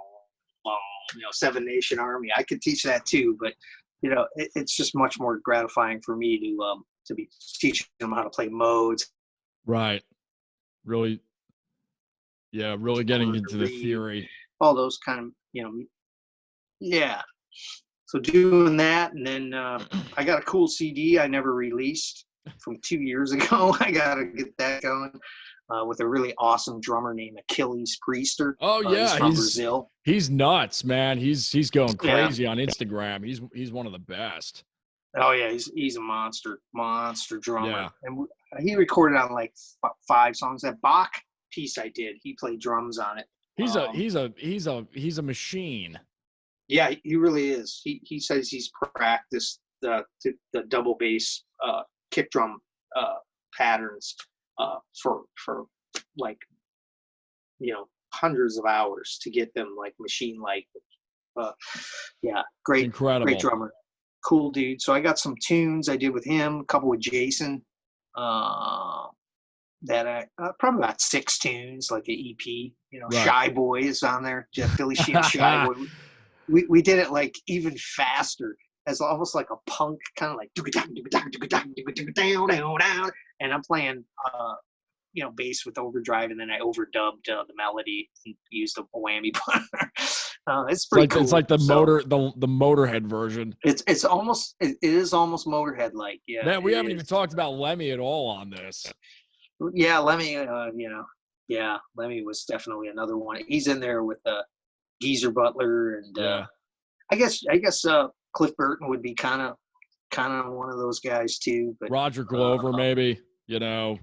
Seven Nation Army. I could teach that too, but it's just much more gratifying for me to be teaching them how to play modes. Right. Really. Yeah. Really getting into the theory. All those kind of, yeah. So doing that, and then I got a cool CD I never released from 2 years ago. I got to get that going with a really awesome drummer named Achilles Priester. Oh yeah, he's from Brazil. He's nuts, man. He's going crazy on Instagram. He's one of the best. Oh yeah, he's a monster drummer. Yeah. And he recorded on like 5 songs. That Bach piece I did, he played drums on it. He's a machine. Yeah, he really is. He says he's practiced the double bass kick drum patterns for like hundreds of hours to get them like machine like. Yeah, great, Incredible. great drummer, cool dude. So I got some tunes I did with him, a couple with Jason. That I probably about 6 tunes, like an EP. Right. Shy Boy is on there. Jeff Billy Sheehan, Shy Boy. We did it like even faster, as almost like a punk kind of like, and I'm playing bass with overdrive, and then I overdubbed the melody and used a whammy partner. It's pretty cool. It's like the Motorhead version. It is almost Motorhead like. Yeah. Man, we haven't even talked about Lemmy at all on this. Yeah, Lemmy. Yeah, Lemmy was definitely another one. He's in there with Geezer Butler, and I guess Cliff Burton would be kind of one of those guys too. But Roger Glover, maybe. Yeah.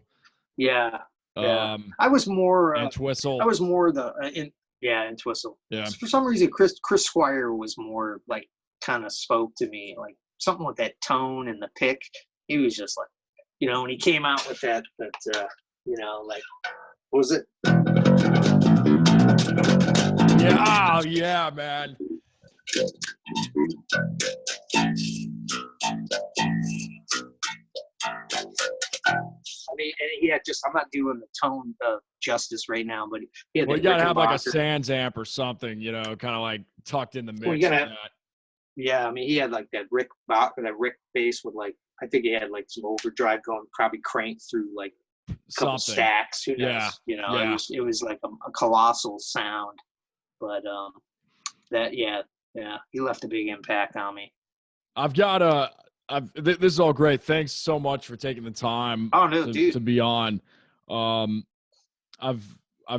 I was more Entwistle. I was more Entwistle. Yeah. For some reason, Chris Squire was more like kind of spoke to me, like something with that tone and the pick. He was just like, when he came out with that like, what was it? Yeah, yeah, man. I mean, and he had I'm not doing the tone justice right now, but he had you gotta have like a Sans amp or something, kind of like tucked in the mix. Yeah, I mean, he had like that Rick bass with like, I think he had like some overdrive going, probably cranked through like a couple stacks. Who knows? Yeah. It was like a colossal sound. But he left a big impact on me. This is all great. Thanks so much for taking the time to be on. I've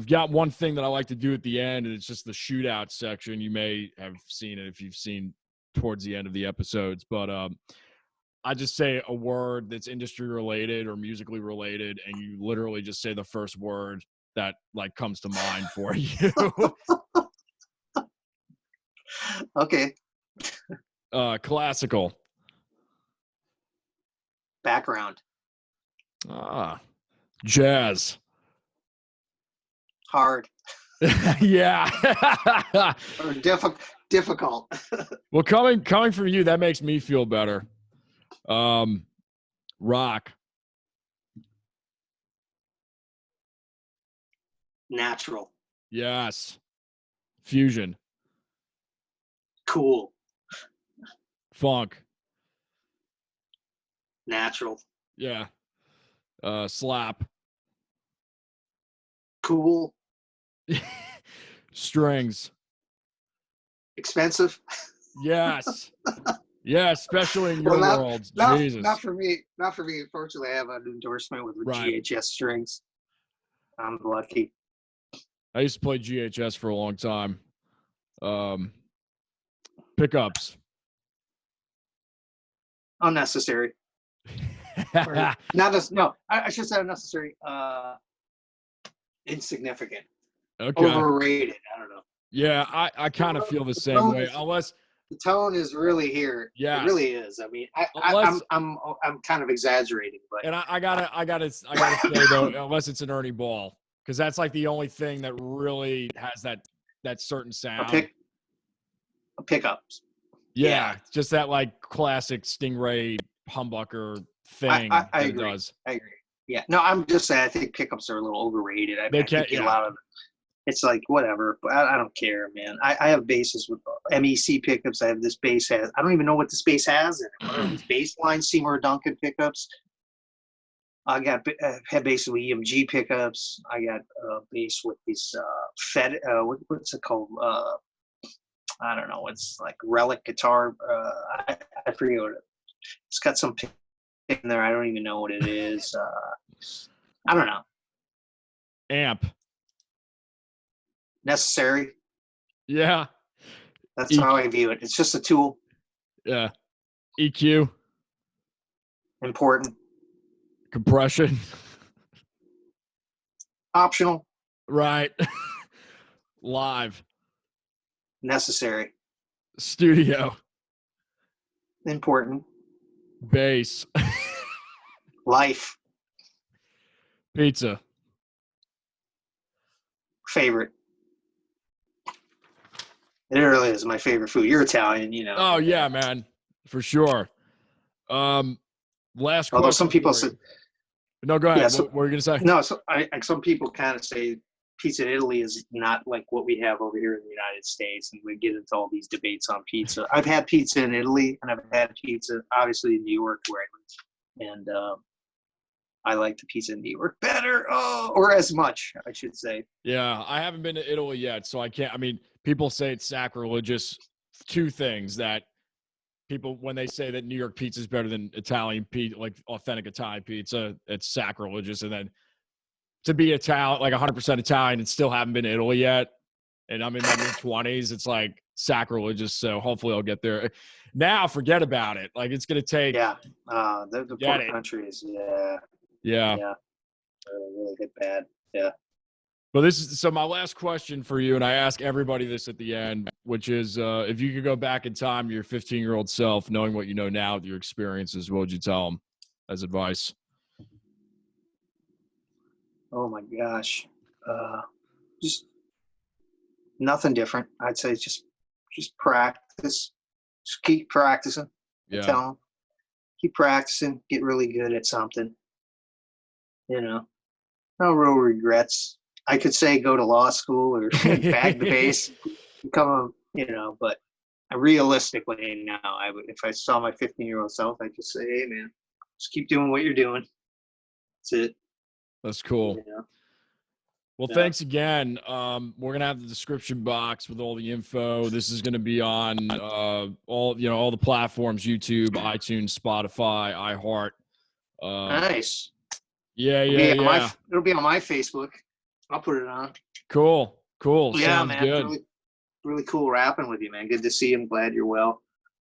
got one thing that I like to do at the end, and it's just the shootout section. You may have seen it if you've seen towards the end of the episodes, but I just say a word that's industry related or musically related, and you literally just say the first word that like comes to mind for you. Okay. Classical. Background. Jazz. Hard. Yeah. Or difficult. Well, coming from you, that makes me feel better. Rock. Natural. Yes. Fusion. Cool. Funk. Natural. Yeah. Slap. Cool. Strings. Expensive. Yes. Yeah, especially in your world. Jesus. Not for me. Unfortunately, I have an endorsement with GHS strings. I'm lucky. I used to play GHS for a long time. Pickups. Unnecessary. I should say unnecessary. Insignificant. Okay. Overrated. I don't know. Yeah, I kind of feel the same way. Unless the tone is really here. Yeah, it really is. I mean, I'm kind of exaggerating, but and I gotta say though, unless it's an Ernie Ball, because that's like the only thing that really has that certain sound. Pickups. Yeah, just that like classic Stingray humbucker thing. I agree. Does. I agree. Yeah, no, I'm just saying I think pickups are a little overrated. I think a lot of it's like whatever, but I don't care, man. I have basses with MEC pickups. I have this bass has. I don't even know what this bass has in it. What are these baseline Seymour Duncan pickups? I got had basses with EMG pickups. I got bass with these Fed. What's it called? I don't know. It's like relic guitar. I forget what it's got some pick in there. I don't even know what it is. I don't know. Amp. Necessary. Yeah. That's how I view it. It's just a tool. Yeah. EQ. Important. Compression. Optional. Right. Live. Necessary. Studio. Important. Base. Life. Pizza. Favorite. It really is my favorite food. You're Italian, you know. Oh yeah, man, for sure. Last Although question. some people say, say, no, go ahead. yeah, so, what were you gonna say? no, so some people kind of say pizza in Italy is not like what we have over here in the United States, and we get into all these debates on pizza. I've had pizza in Italy, and I've had pizza obviously in New York where I live, and I like the pizza in New York better, or as much, I should say. Yeah, I haven't been to Italy yet, so I can't. I mean, people say it's sacrilegious. Two things that people, when they say that New York pizza is better than Italian pizza, like authentic Italian pizza, it's sacrilegious. And then to be Italian, like 100% Italian, and still haven't been to Italy yet, and I'm in my mid-20s, it's like sacrilegious. So hopefully I'll get there. Now forget about it. Like it's gonna take. Yeah, the poor countries. Yeah. Really get bad. Yeah. But this is so my last question for you, and I ask everybody this at the end, which is if you could go back in time to your 15-year-old self, knowing what you know now with your experiences, what would you tell them as advice? Oh my gosh. Just nothing different. I'd say just practice. Just keep practicing. Yeah. Tell them. Keep practicing. Get really good at something. You know, no real regrets. I could say go to law school or bag the base, become but realistically now, I would, if I saw my 15-year-old self, I'd just say, hey man, just keep doing what you're doing. That's it. That's cool. Yeah. Well, thanks again. We're gonna have the description box with all the info. This is gonna be on all the platforms: YouTube, iTunes, Spotify, iHeart. Nice. Yeah. It'll be on my Facebook. I'll put it on. Cool. Yeah, Sounds man. good. Really, really cool rapping with you, man. Good to see you. I'm glad you're well.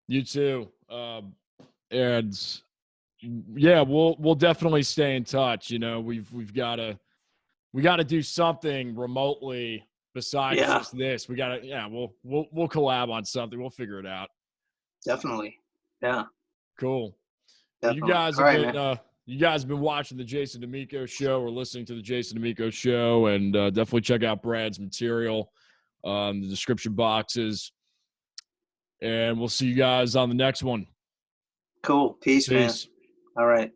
You too. And yeah, we'll definitely stay in touch. You know, we got to do something remotely besides just this. We got to we'll collab on something. We'll figure it out. Definitely. Yeah. Cool. Definitely. You guys have been watching the Jason Damico show or listening to the Jason Damico show, and definitely check out Brad's material, the description boxes, and we'll see you guys on the next one. Cool. Peace, man. All right.